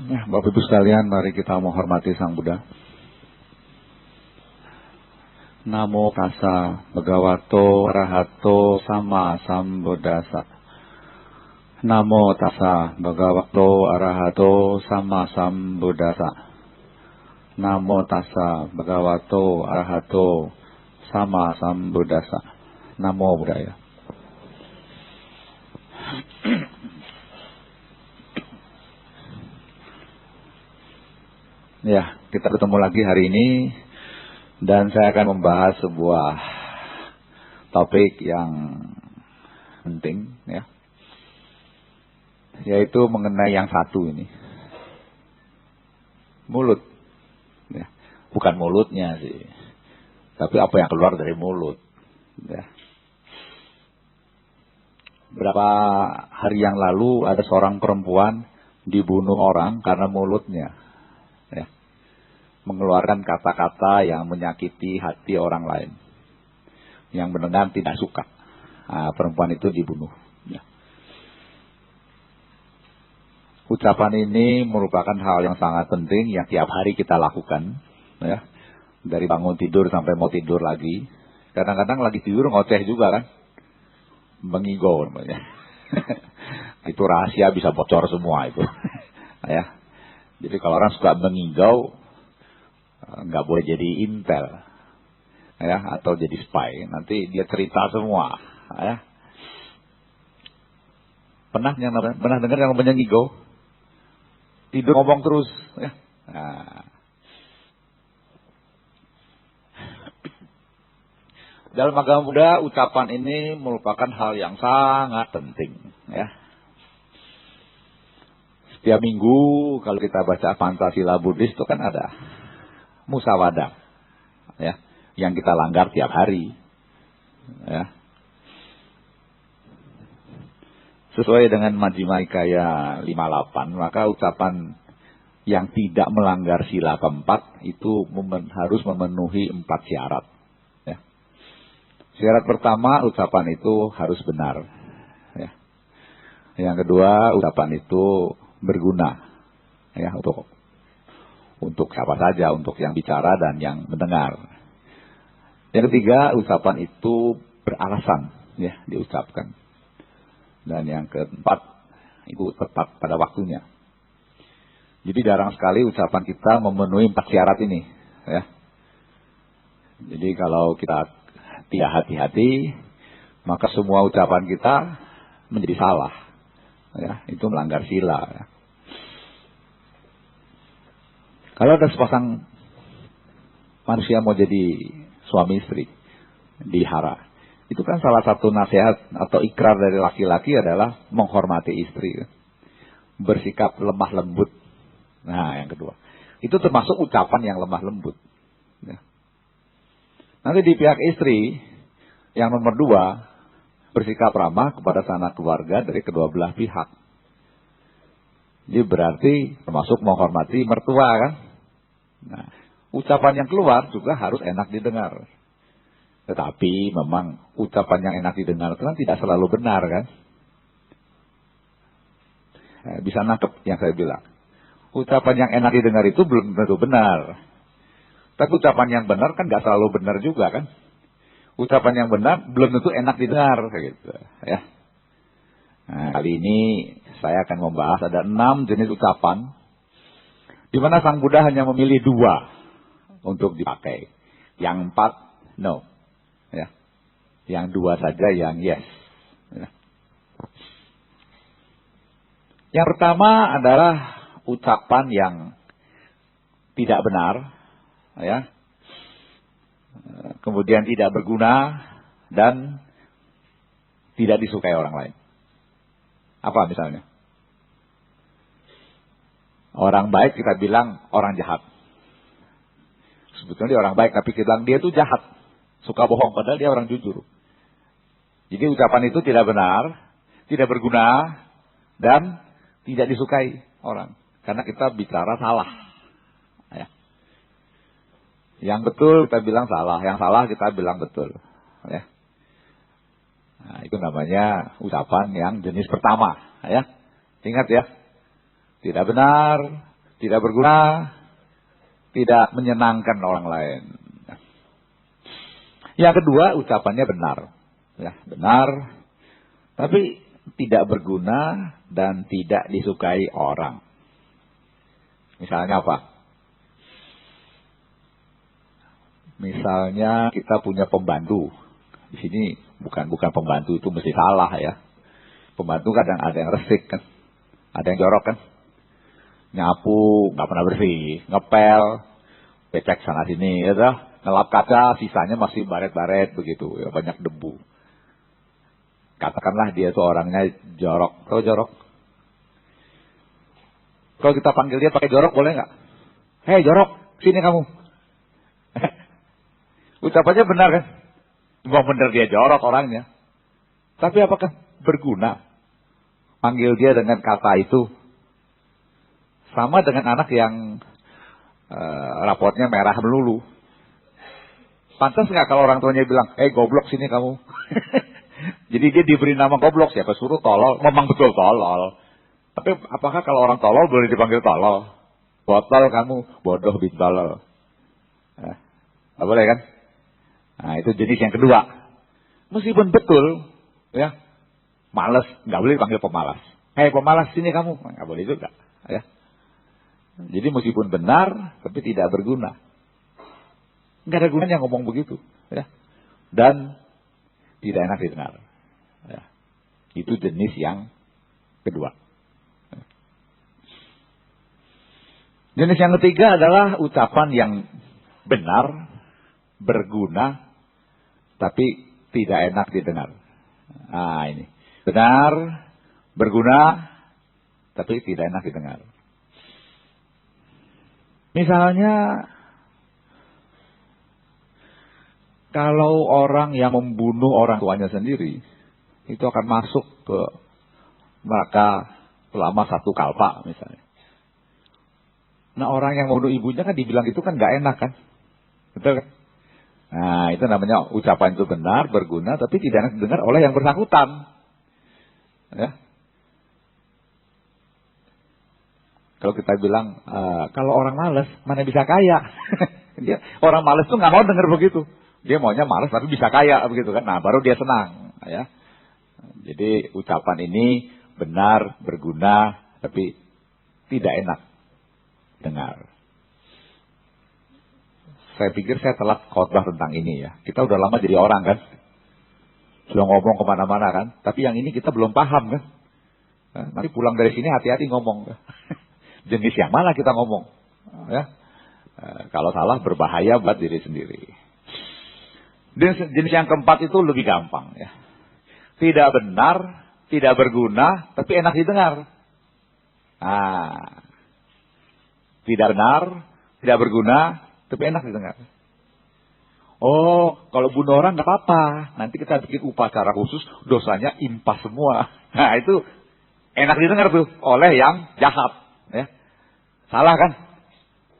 Ya, Bapak Ibu sekalian, mari kita menghormati Sang Buddha. Namo tassa bhagavato arahato sama sambuddhassa. Namo tassa bhagavato arahato sama sambuddhassa. Namo tassa bhagavato arahato sama sambuddhassa. Namo Buddhaya. Ya, kita bertemu lagi hari ini dan saya akan membahas sebuah topik yang penting, ya, yaitu mengenai yang satu ini, mulut. Ya, bukan mulutnya sih, tapi apa yang keluar dari mulut. Ya. Berapa hari yang lalu ada seorang perempuan dibunuh orang karena mulutnya. Ya, mengeluarkan kata-kata yang menyakiti hati orang lain, yang benar-benar tidak suka. Nah, perempuan itu dibunuh. Ya. Ucapan ini merupakan hal yang sangat penting yang tiap hari kita lakukan, ya. Dari bangun tidur sampai mau tidur lagi. Kadang-kadang lagi tidur ngoceh juga kan, mengigau namanya. Itu rahasia bisa bocor semua itu. Ya. Jadi kalau orang suka mengigau, nggak boleh jadi intel, ya, atau jadi spy. Nanti dia cerita semua, ya. Pernah dengar yang namanya ngigau? Tidur ngomong terus, ya. Nah. Dalam agama Buddha, ucapan ini merupakan hal yang sangat penting, ya. Setiap minggu kalau kita baca Pancasila Buddhis itu kan ada musyawarah, ya, yang kita langgar tiap hari, ya. Sesuai dengan Majjhima Nikaya 58, maka ucapan yang tidak melanggar sila keempat itu harus memenuhi 4 syarat, ya. Syarat pertama, ucapan itu harus benar, ya. Yang kedua, ucapan itu berguna, ya, untuk siapa saja, untuk yang bicara dan yang mendengar. Yang ketiga, ucapan itu beralasan, ya, diucapkan. Dan yang keempat, itu tepat pada waktunya. Jadi jarang sekali ucapan kita memenuhi 4 syarat ini, ya. Jadi kalau kita tidak hati-hati, maka semua ucapan kita menjadi salah, ya, itu melanggar sila, ya. Kalau ada sepasang manusia mau jadi suami istri, dihara, itu kan salah satu nasihat atau ikrar dari laki-laki adalah menghormati istri, bersikap lemah lembut. Nah, yang kedua, itu termasuk ucapan yang lemah lembut, ya. Nanti di pihak istri, yang nomor 2, bersikap ramah kepada sanak keluarga dari kedua belah pihak. Jadi berarti termasuk menghormati mertua, kan? Nah, ucapan yang keluar juga harus enak didengar. Tetapi memang ucapan yang enak didengar itu kan tidak selalu benar, kan? Bisa nangkep yang saya bilang. Ucapan yang enak didengar itu belum tentu benar. Tapi ucapan yang benar kan nggak selalu benar juga, kan? Ucapan yang benar belum tentu enak didengar, kayak gitu, ya. Nah, kali ini saya akan membahas ada 6 jenis ucapan, di mana Sang Buddha hanya memilih 2 untuk dipakai. Yang 4, no, ya. Yang 2 saja yang yes, ya. Yang pertama adalah ucapan yang tidak benar, ya. Kemudian tidak berguna dan tidak disukai orang lain. Apa misalnya? Orang baik kita bilang orang jahat. Sebetulnya dia orang baik, tapi kita bilang dia itu jahat, suka bohong, padahal dia orang jujur. Jadi ucapan itu tidak benar, tidak berguna, dan tidak disukai orang. Karena kita bicara salah, ya. Yang betul kita bilang salah, yang salah kita bilang betul, ya. Nah, itu namanya ucapan yang jenis pertama, ya. Ingat, ya. Tidak benar, tidak berguna, tidak menyenangkan orang lain. Yang kedua, ucapannya benar. Ya, benar, tapi tidak berguna dan tidak disukai orang. Misalnya apa? Misalnya kita punya pembantu. Di sini bukan pembantu itu mesti salah ya. Pembantu kadang ada yang resik kan, ada yang jorok kan, nyapu nggak pernah bersih, ngepel, becek sana sini, ya dah, ngelap kaca, sisanya masih baret-baret begitu, ya banyak debu. Katakanlah dia tuh orangnya jorok, tahu jorok? Kalau kita panggil dia pakai jorok boleh nggak? Hei jorok, sini kamu. Ucapannya benar kan? Memang benar dia jorok orangnya. Tapi apakah berguna? Panggil dia dengan kata itu. Sama dengan anak yang rapotnya merah melulu. Pantas nggak kalau orang tuanya bilang, goblok sini kamu. Jadi dia diberi nama goblok, siapa suruh tolol? Memang betul tolol. Tapi apakah kalau orang tolol boleh dipanggil tolol? Botol kamu, bodoh bintol. Nggak boleh kan? Nah itu jenis yang kedua. Meskipun betul, ya, malas, nggak boleh dipanggil pemalas. Pemalas sini kamu, nggak boleh juga. Ya. Jadi meskipun benar, tapi tidak berguna. Nggak ada gunanya ngomong begitu. Ya. Dan tidak enak didengar. Ya. Itu jenis yang kedua. Jenis yang ketiga adalah ucapan yang benar, berguna, tapi tidak enak didengar. Nah ini. Benar, berguna, tapi tidak enak didengar. Misalnya, kalau orang yang membunuh orang tuanya sendiri, itu akan masuk ke neraka selama 1 kalpa misalnya. Nah orang yang membunuh ibunya kan dibilang itu kan gak enak kan. Betul kan? Nah itu namanya ucapan itu benar, berguna, tapi tidak enak didengar oleh yang bersangkutan. Ya. Kalau kita bilang, kalau orang malas, mana bisa kaya. Orang malas tuh gak mau dengar begitu. Dia maunya malas tapi bisa kaya begitu kan. Nah baru dia senang. Ya. Jadi ucapan ini benar, berguna, tapi tidak enak dengar. Saya pikir saya telat khotbah tentang ini ya. Kita udah lama jadi orang kan. Sudah ngomong kemana-mana kan. Tapi yang ini kita belum paham kan. Nanti pulang dari sini hati-hati ngomong. Jenis yang mana kita ngomong. Ya. Kalau salah berbahaya buat diri sendiri. Jenis yang keempat itu lebih gampang ya. Tidak benar, tidak berguna, tapi enak didengar. Tidak benar, tidak berguna, tapi enak didengar. Oh, kalau bunuh orang nggak apa-apa. Nanti kita bikin upacara khusus, dosanya impas semua. Nah itu enak didengar tuh oleh yang jahat. Ya. Salah kan?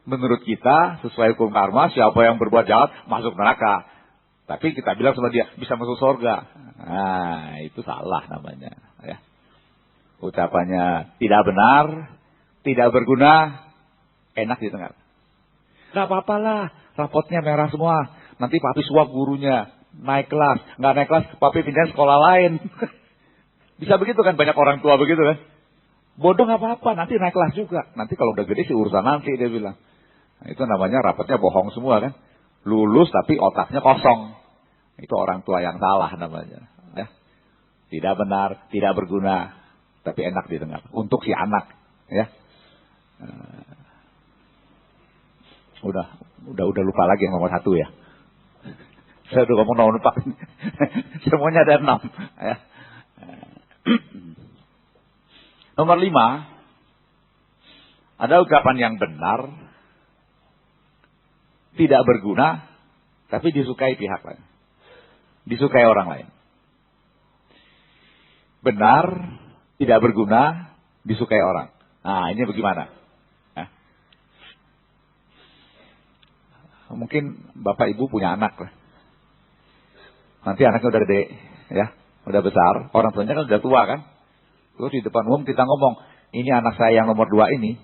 Menurut kita sesuai hukum karma, siapa yang berbuat jahat masuk neraka. Tapi kita bilang sama dia bisa masuk surga. Nah itu salah namanya. Ya. Ucapannya tidak benar, tidak berguna, enak didengar. Gak apa-apalah, rapotnya merah semua. Nanti papi suap gurunya, naik kelas. Nggak naik kelas, papi pindah sekolah lain. Bisa begitu kan, banyak orang tua begitu kan. Bodoh gak apa-apa, nanti naik kelas juga. Nanti kalau udah gede sih urusan nanti, dia bilang. Nah, itu namanya rapotnya bohong semua kan. Lulus tapi otaknya kosong. Itu orang tua yang salah namanya. Ya. Tidak benar, tidak berguna, tapi enak didengar. Untuk si anak. Ya. Udah lupa lagi yang nomor 1 ya. Saya udah ngomong nomor 4. Semuanya ada 6. Ya. Nomor 5. Ada ucapan yang benar, tidak berguna, tapi disukai pihak lain. Disukai orang lain. Benar, tidak berguna, disukai orang. Nah ini bagaimana? Mungkin bapak ibu punya anak lah. Nanti anaknya udah gede, ya, udah besar. Orang tuanya kan udah tua kan. Terus di depan umum kita ngomong, ini anak saya yang nomor 2 ini,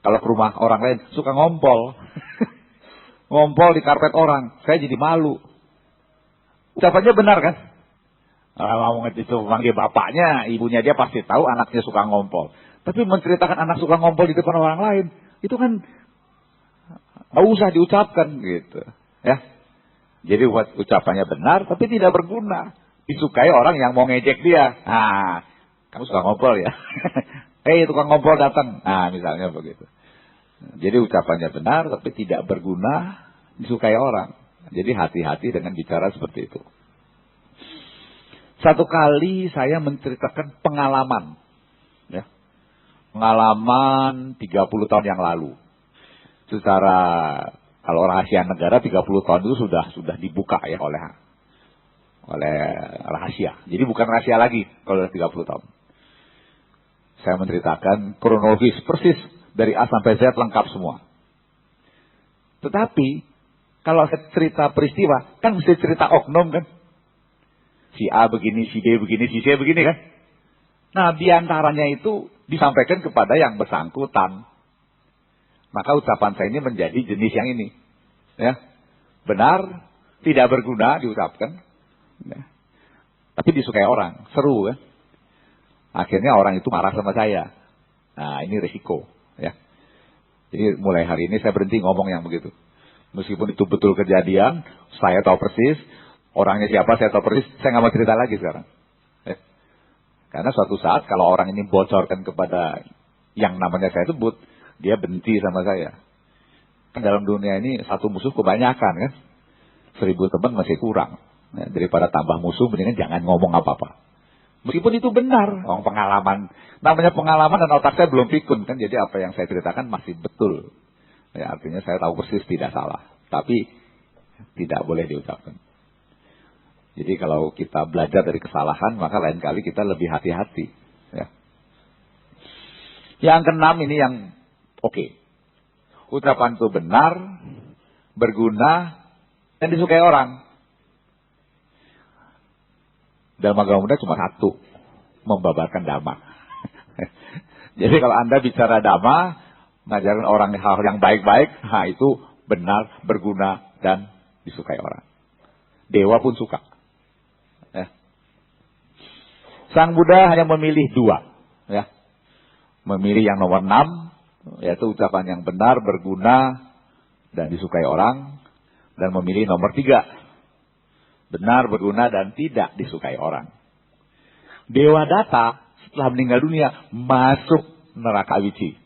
Kalau ke rumah orang lain suka ngompol. Ngompol di karpet orang. Saya jadi malu. Ucapannya benar kan? Mau itu manggil bapaknya, ibunya dia pasti tahu anaknya suka ngompol. Tapi menceritakan anak suka ngompol di depan orang lain, itu kan nggak usah diucapkan gitu. Ya. Jadi ucapannya benar, tapi tidak berguna. Disukai orang yang mau ngejek dia. Nah, kamu suka ngompol ya? Tukang ngompol datang. Nah, misalnya begitu. Jadi ucapannya benar, tapi tidak berguna, disukai orang. Jadi hati-hati dengan bicara seperti itu. Satu kali saya menceritakan pengalaman. Ya. Pengalaman 30 tahun yang lalu. Secara, kalau rahasia negara 30 tahun itu sudah dibuka ya oleh rahasia. Jadi bukan rahasia lagi kalau 30 tahun. Saya menceritakan kronologis persis dari A sampai Z lengkap semua. Tetapi kalau saya cerita peristiwa kan mesti cerita oknum kan. Si A begini, si B begini, si C begini kan. Nah diantaranya itu disampaikan kepada yang bersangkutan. Maka ucapan saya ini menjadi jenis yang ini. Ya. Benar, tidak berguna diucapkan. Ya. Tapi disukai orang, seru kan. Akhirnya orang itu marah sama saya. Nah ini risiko. Ya. Jadi mulai hari ini saya berhenti ngomong yang begitu. Meskipun itu betul kejadian, saya tahu persis. Orangnya siapa saya tahu persis. Saya nggak mau cerita lagi sekarang. Ya. Karena suatu saat kalau orang ini bocorkan kepada yang namanya saya sebut, dia benci sama saya. Kan dalam dunia ini satu musuh kebanyakan kan. 1000 teman masih kurang. Nah, daripada tambah musuh, mendingan jangan ngomong apa-apa. Meskipun itu benar, pengalaman. Namanya pengalaman dan otak saya belum pikun kan. Jadi apa yang saya ceritakan masih betul. Ya, artinya saya tahu persis tidak salah. Tapi tidak boleh diucapkan. Jadi kalau kita belajar dari kesalahan, maka lain kali kita lebih hati-hati. Ya. Yang keenam ini yang oke. Ucapan itu benar, berguna, dan disukai orang. Dalam agama Buddha cuma satu, membabarkan dhamma. Jadi kalau Anda bicara dhamma, ngajarin orang hal yang baik-baik, itu benar, berguna, dan disukai orang. Dewa pun suka. Ya. Sang Buddha hanya memilih 2. Ya. Memilih yang nomor 6, yaitu ucapan yang benar, berguna, dan disukai orang. Dan memilih nomor 3. Benar, berguna, dan tidak disukai orang. Dewa Datta setelah meninggal dunia masuk neraka Awici.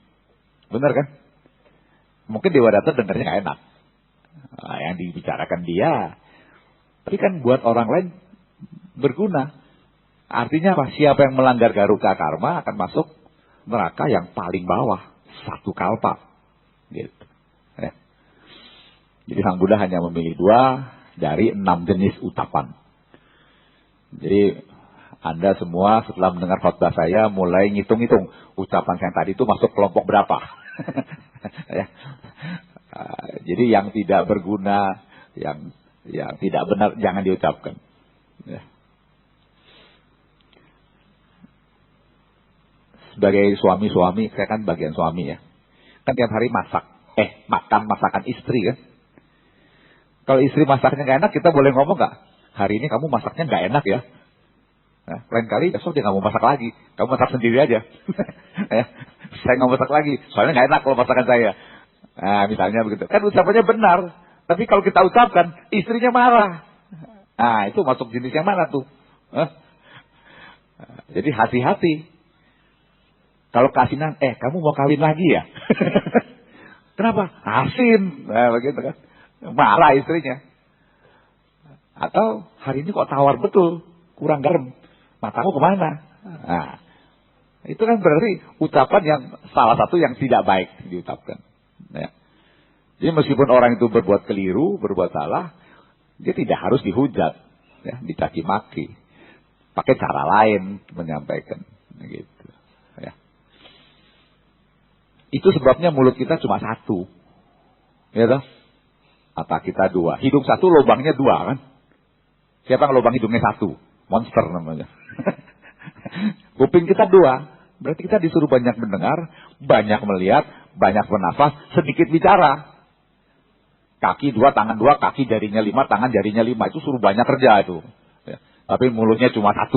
Benar kan? Mungkin Dewa Datta dengarnya gak enak. Nah, yang dibicarakan dia. Tapi kan buat orang lain berguna. Artinya apa? Siapa yang melanggar Garuka Karma akan masuk neraka yang paling bawah. 1 kalpa. Gitu. Ya. Jadi Sang Buddha hanya memilih 2 dari 6 jenis ucapan. Jadi Anda semua setelah mendengar khotbah saya mulai ngitung-ngitung ucapan yang tadi itu masuk kelompok berapa. Ya. Jadi yang tidak berguna, yang tidak benar jangan diucapkan. Ya. Sebagai suami-suami, saya kan bagian suami ya. Kan tiap hari makan masakan istri kan. Kalau istri masaknya gak enak, kita boleh ngomong gak? Hari ini kamu masaknya gak enak ya. Nah, lain kali besok dia gak mau masak lagi. Kamu masak sendiri aja. Ya, saya gak masak lagi. Soalnya gak enak kalau masakan saya. Nah, misalnya begitu. Kan ucapannya benar. Tapi kalau kita ucapkan, istrinya marah. Nah, itu masuk jenis yang mana tuh? Jadi hati-hati. Kalau kasinan, kamu mau kawin lagi ya? Kenapa? Asin. Nah, begitu kan. Marah istrinya. Atau hari ini kok tawar betul, kurang garam, matamu kemana? Nah, itu kan berarti ucapan yang salah satu yang tidak baik diucapkan. Ya. Jadi meskipun orang itu berbuat keliru, berbuat salah, dia tidak harus dihujat, ya, dicaci maki, pakai cara lain menyampaikan, gitu. Ya. Itu sebabnya mulut kita cuma 1, ya toh? Mata kita 2. Hidung 1, lubangnya 2 kan. Siapa yang lubang hidungnya 1? Monster namanya. Kuping kita 2. Berarti kita disuruh banyak mendengar, banyak melihat, banyak bernafas, sedikit bicara. Kaki 2, tangan 2, kaki jarinya 5, tangan jarinya 5. Itu suruh banyak kerja itu. Ya. Tapi mulutnya cuma 1.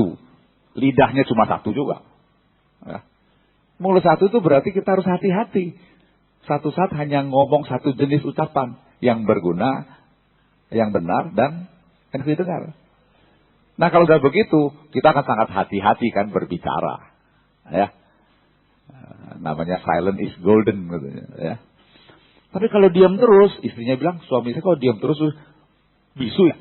Lidahnya cuma 1 juga. Ya. Mulut 1 itu berarti kita harus hati-hati. Satu saat hanya ngomong 1 jenis ucapan yang berguna, yang benar, dan yang didengar. Nah kalau sudah begitu, kita akan sangat hati-hati kan berbicara. Ya. Namanya silent is golden. Ya. Tapi kalau diam terus, istrinya bilang, suami saya kalau diam terus, bisu ya.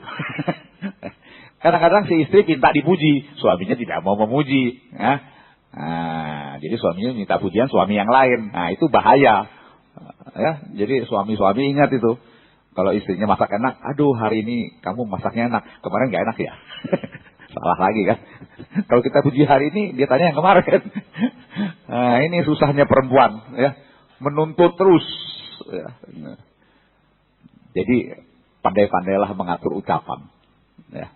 Kadang-kadang si istri minta dipuji, suaminya tidak mau memuji. Ya. Nah, jadi suaminya minta pujian suami yang lain. Nah itu bahaya. Ya, jadi suami-suami ingat itu. Kalau istrinya masak enak, aduh hari ini kamu masaknya enak, kemarin gak enak ya. Salah lagi kan. Kalau kita puji hari ini, dia tanya yang kemarin kan. Nah ini susahnya perempuan, ya, menuntut terus. Ya. Jadi pandai-pandailah mengatur ucapan. Ya.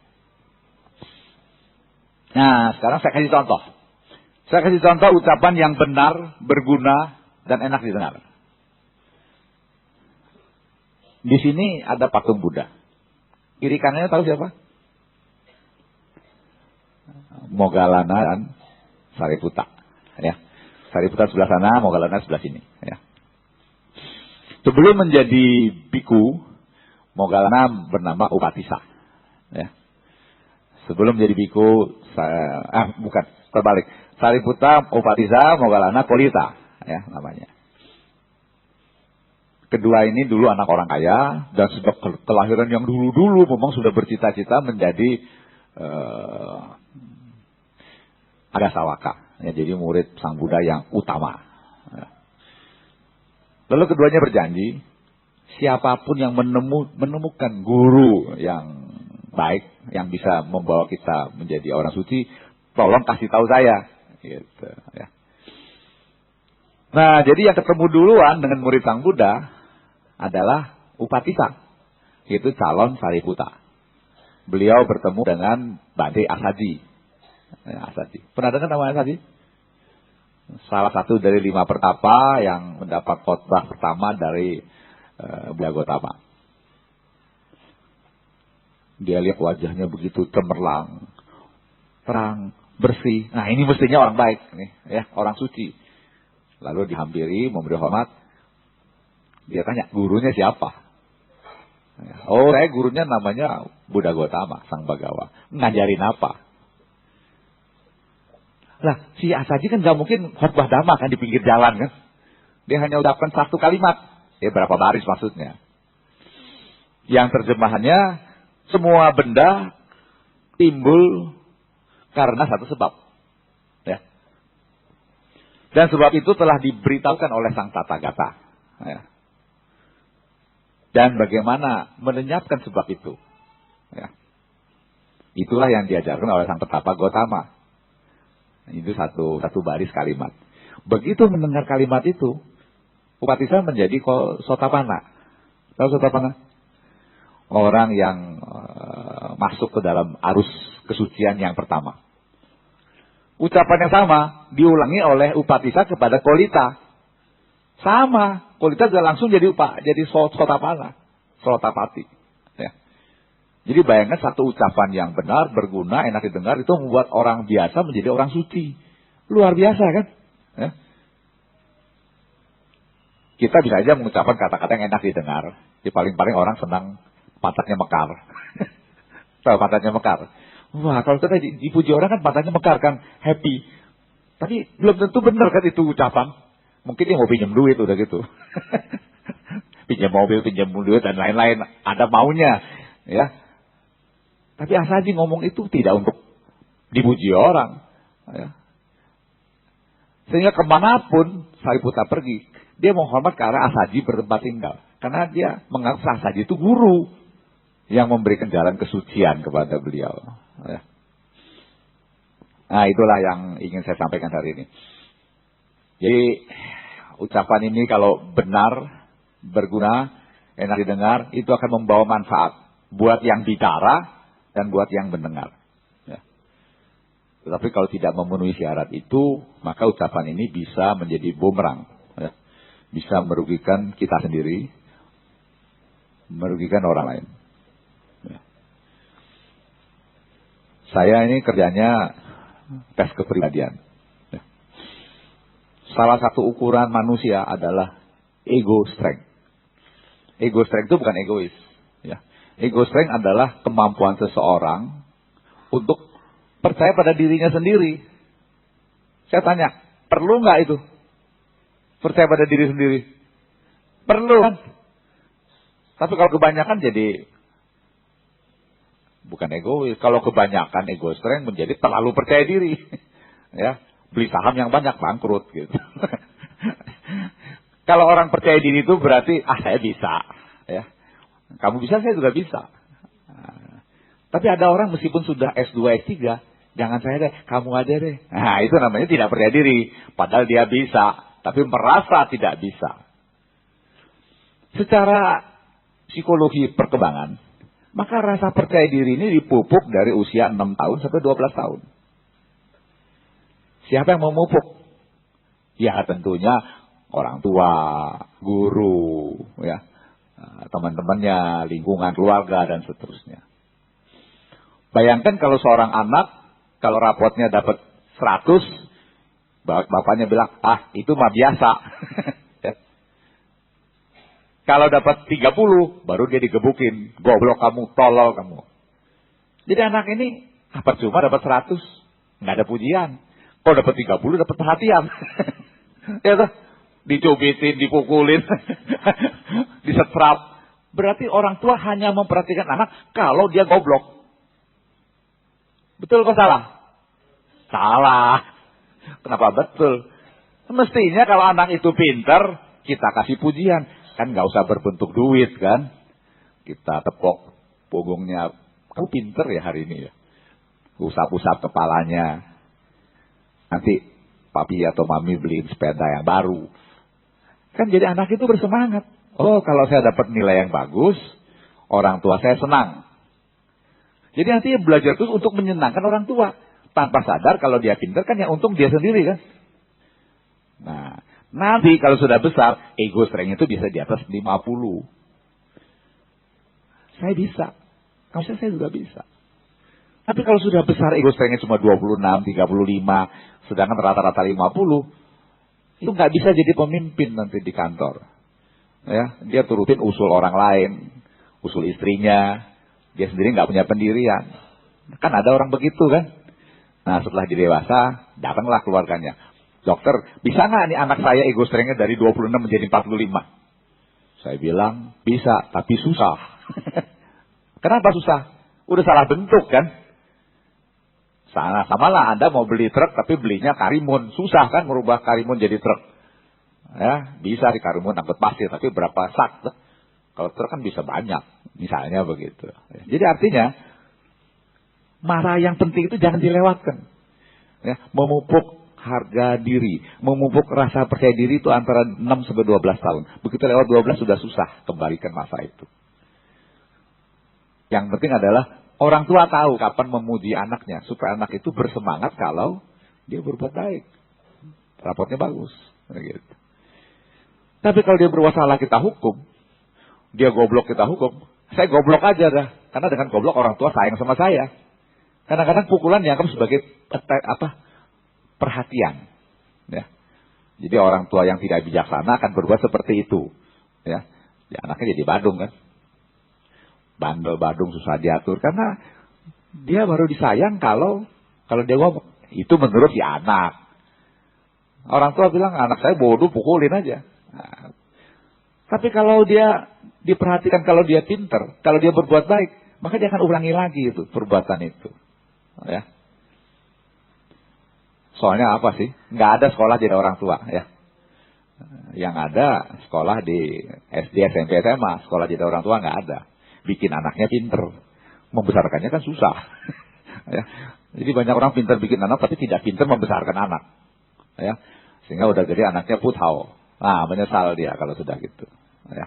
Nah sekarang saya kasih contoh. Saya kasih contoh ucapan yang benar, berguna, dan enak didengar. Di sini ada patung Buddha. Kiri kanannya tahu siapa? Moggallana dan Sariputta. Ya. Sariputta sebelah sana, Moggallana sebelah sini. Ya. Sebelum menjadi biku, Moggallana bernama Upatissa. Ya. Sebelum menjadi biku, bukan, terbalik. Sariputta, Upatissa, Moggallana, Kolita. Ya, namanya. Kedua ini dulu anak orang kaya dan sejak kelahiran yang dulu-dulu memang sudah bercita-cita menjadi Agasawaka, ya, jadi murid Sang Buddha yang utama. Ya. Lalu keduanya berjanji, siapapun yang menemukan guru yang baik, yang bisa membawa kita menjadi orang suci, tolong kasih tahu saya. Gitu, ya. Nah, jadi yang ketemu duluan dengan murid Sang Buddha adalah Upatissa, yaitu calon Sariputta. Beliau bertemu dengan Bade Asaji. Ya, Asaji. Pernah dengar nama Asaji? Salah satu dari 5 pertapa yang mendapat khotbah pertama dari Buddha Gautama. Dia lihat wajahnya begitu cemerlang, terang, bersih. Nah ini mestinya orang baik, nih, ya, orang suci. Lalu dihampiri, memberi hormat. Dia tanya, gurunya siapa? Oh, saya gurunya namanya Buddha Gautama, Sang Bagawa. Ngajarin apa? Lah, si Asaji kan gak mungkin khotbah dhamma kan di pinggir jalan kan. Dia hanya ucapkan 1 kalimat. Ya berapa baris maksudnya. Yang terjemahannya, semua benda timbul karena satu sebab. Ya. Dan sebab itu telah diberitahukan oleh Sang Tathagata. Ya. Dan bagaimana melenyapkan sebab itu. Ya. Itulah yang diajarkan oleh Sang Petapa Gautama. Itu satu baris kalimat. Begitu mendengar kalimat itu, Upatissa menjadi Sotapanna. Tahu Sotapanna? Orang yang masuk ke dalam arus kesucian yang pertama. Ucapan yang sama diulangi oleh Upatissa kepada Kolita. Sama, Kolita sudah langsung jadi Sotapanna, Sotapati. Ya. Jadi bayangkan satu ucapan yang benar, berguna, enak didengar, itu membuat orang biasa menjadi orang suci. Luar biasa kan? Ya. Kita bisa aja mengucapkan kata-kata yang enak didengar. Di paling-paling orang senang pantatnya mekar. Tahu pantatnya mekar? Wah, kalau kita dipuji orang kan pantatnya mekar kan, happy. Tapi belum tentu benar kan itu ucapan. Mungkin dia mau pinjam duit udah gitu. Pinjam mobil, pinjam duit dan lain-lain. Ada maunya. Ya. Tapi Asaji ngomong itu tidak untuk dipuji orang. Ya. Sehingga kemanapun Sariputta pergi, dia menghormat karena Asaji bertempat tinggal. Karena dia menganggap Asaji itu guru yang memberikan jalan kesucian kepada beliau. Ya. Nah itulah yang ingin saya sampaikan hari ini. Jadi ucapan ini kalau benar, berguna, enak didengar, itu akan membawa manfaat buat yang bicara dan buat yang mendengar. Ya. Tetapi kalau tidak memenuhi syarat itu, maka ucapan ini bisa menjadi bumerang. Ya. bisa merugikan kita sendiri, merugikan orang lain. Ya. Saya ini kerjanya tes kepribadian. Ya. Salah satu ukuran manusia adalah ego strength. Ego strength itu bukan egois. Ya. Ego strength adalah kemampuan seseorang untuk percaya pada dirinya sendiri. Saya tanya, perlu nggak itu? Percaya pada diri sendiri? Perlu kan? Tapi kalau kebanyakan jadi bukan egois. Kalau kebanyakan ego strength menjadi terlalu percaya diri. Ya, beli saham yang banyak bangkrut gitu. Kalau orang percaya diri itu berarti saya bisa, ya. Kamu bisa, saya juga bisa. Tapi ada orang meskipun sudah S2, S3, jangan saya deh, kamu aja deh. Nah, itu namanya tidak percaya diri. Padahal dia bisa, tapi merasa tidak bisa. Secara psikologi perkembangan, maka rasa percaya diri ini dipupuk dari usia 6 tahun sampai 12 tahun. Siapa yang memupuk? Ya tentunya orang tua, guru, ya, teman-temannya, lingkungan keluarga, dan seterusnya. Bayangkan kalau seorang anak, kalau rapotnya dapat 100, bapaknya bilang, itu mah biasa. Ya. Kalau dapat 30, baru dia digebukin. Goblok kamu, tolol kamu. Jadi anak ini, percuma dapat 100, nggak ada pujian. Kalau dapat 30, dapat perhatian. Ya tuh, dicubitin, dipukulin, disetrap. Berarti orang tua hanya memperhatikan anak kalau dia goblok. Betul atau salah? Salah. Kenapa betul? Mestinya kalau anak itu pintar, kita kasih pujian. Kan nggak usah berbentuk duit kan. Kita tepok punggungnya. Kamu pintar ya hari ini ya. Usap-usap kepalanya. Nanti papi atau mami beliin sepeda yang baru. Kan jadi anak itu bersemangat. Oh, kalau saya dapat nilai yang bagus, orang tua saya senang. Jadi nanti belajar terus untuk menyenangkan orang tua. Tanpa sadar kalau dia pintar kan yang untung dia sendiri kan. Nah, nanti kalau sudah besar, ego strength itu bisa di atas 50. Saya bisa. Kalau saya juga bisa. Tapi kalau sudah besar ego strength-nya cuma 26, 35, sedangkan rata-rata 50, itu nggak bisa jadi pemimpin nanti di kantor. Ya, dia turutin usul orang lain, usul istrinya. Dia sendiri nggak punya pendirian. Kan ada orang begitu kan. Nah setelah dia dewasa, datanglah keluarganya. Dokter, bisa nggak nih anak saya ego strength-nya dari 26 menjadi 45? Saya bilang, bisa, tapi susah. Kenapa susah? Udah salah bentuk kan. Samalah Anda mau beli truk, tapi belinya Karimun. Susah kan merubah Karimun jadi truk. Ya, bisa di Karimun angkut pasir, tapi berapa sak? Kalau truk kan bisa banyak, misalnya begitu. Jadi artinya, marah yang penting itu jangan dilewatkan. Ya, memupuk harga diri, memupuk rasa percaya diri itu antara 6 sampai 12 tahun. Begitu lewat 12 sudah susah kembalikan masa itu. Yang penting adalah orang tua tahu kapan memuji anaknya, supaya anak itu bersemangat kalau dia berbuat baik. Rapotnya bagus. Gitu. Tapi kalau dia berbuat salah kita hukum, dia goblok kita hukum, saya goblok aja dah. Karena dengan goblok orang tua sayang sama saya. Kadang-kadang pukulan dianggap sebagai perhatian. Ya. Jadi orang tua yang tidak bijaksana akan berbuat seperti itu. Ya, anaknya jadi badung kan. Bandel badung susah diatur. Karena dia baru disayang kalau dia ngomong. Itu menurut si anak. Orang tua bilang anak saya bodoh, pukulin aja. Nah, tapi kalau dia diperhatikan, kalau dia pinter, kalau dia berbuat baik, maka dia akan ulangi lagi itu perbuatan itu. Ya. Soalnya apa sih? Nggak ada sekolah jadi orang tua ya. Yang ada sekolah di SD, SMP, SMA, sekolah jadi orang tua nggak ada. Bikin anaknya pinter, membesarkannya kan susah. Ya. Jadi banyak orang pinter bikin anak, tapi tidak pinter membesarkan anak. Ya. Sehingga udah gede anaknya puthau. Nah, menyesal dia kalau sudah gitu. Ya.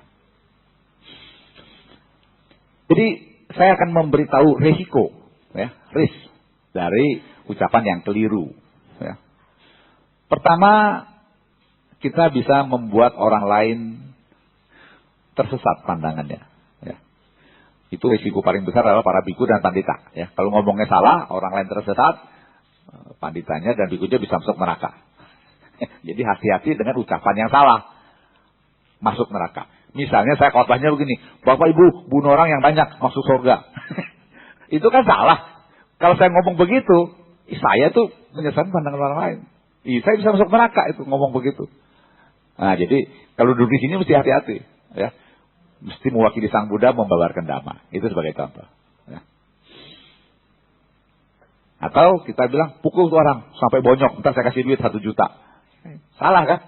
Jadi saya akan memberitahu resiko, ya, risk dari ucapan yang keliru. Ya. Pertama, kita bisa membuat orang lain tersesat pandangannya. Ya. Itu risiko paling besar adalah para biku dan pandita. Ya. Kalau ngomongnya salah, orang lain tersesat, panditanya dan bikunya bisa masuk neraka. Jadi hati-hati dengan ucapan yang salah, masuk neraka. Misalnya saya khotbahnya begini, Bapak Ibu bunuh orang yang banyak masuk surga. Itu kan salah. Kalau saya ngomong begitu, saya tuh menyesatkan pandangan orang lain. Saya bisa masuk neraka itu ngomong begitu. Nah, jadi kalau duduk di sini mesti hati-hati, ya. Mesti mewakili Sang Buddha membabarkan dhamma. Itu sebagai contoh. Ya. Atau kita bilang pukul tuh orang sampai bonyok, ntar saya kasih duit 1 juta. Salah kan?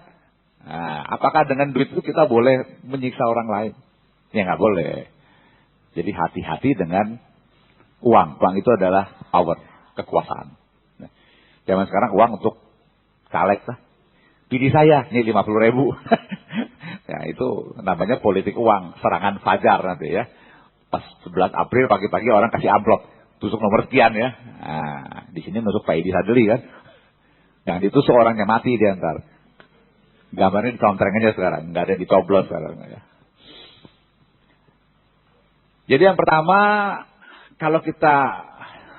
Nah, apakah dengan duit itu kita boleh menyiksa orang lain? Ya nggak boleh. Jadi hati-hati dengan uang. Uang itu adalah power, kekuasaan. Nah, zaman sekarang uang untuk caleg lah. Pilih saya, ini 50.000. Ya itu namanya politik uang, serangan fajar nanti ya. Pas 11 April pagi-pagi orang kasih amplop, tusuk nomor sekian ya. Nah, di sini nusuk Pak Edi Sadeli kan. Yang ditusuk orangnya mati dia ntar. Gambarnya dicontreng aja sekarang, nggak ada dicoblos sekarang ya. Jadi yang pertama, kalau kita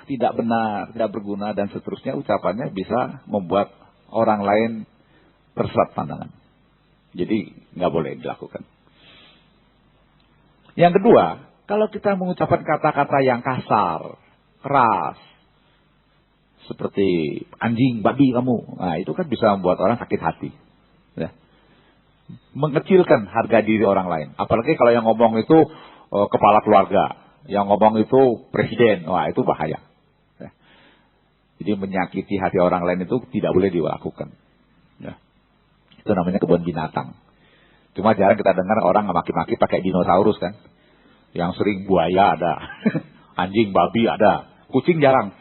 tidak benar, tidak berguna dan seterusnya, ucapannya bisa membuat orang lain tersesat pandangan. Jadi nggak boleh dilakukan. Yang kedua, kalau kita mengucapkan kata-kata yang kasar, keras, seperti anjing, babi kamu, nah itu kan bisa membuat orang sakit hati, ya. Mengecilkan harga diri orang lain. Apalagi kalau yang ngomong itu kepala keluarga, yang ngomong itu presiden, wah itu bahaya. Ya. Jadi menyakiti hati orang lain itu tidak boleh dilakukan. Ya. Itu namanya kebun binatang. Cuma jarang kita dengar orang maki-maki pakai dinosaurus kan. Yang sering buaya ada, anjing, babi ada, kucing jarang.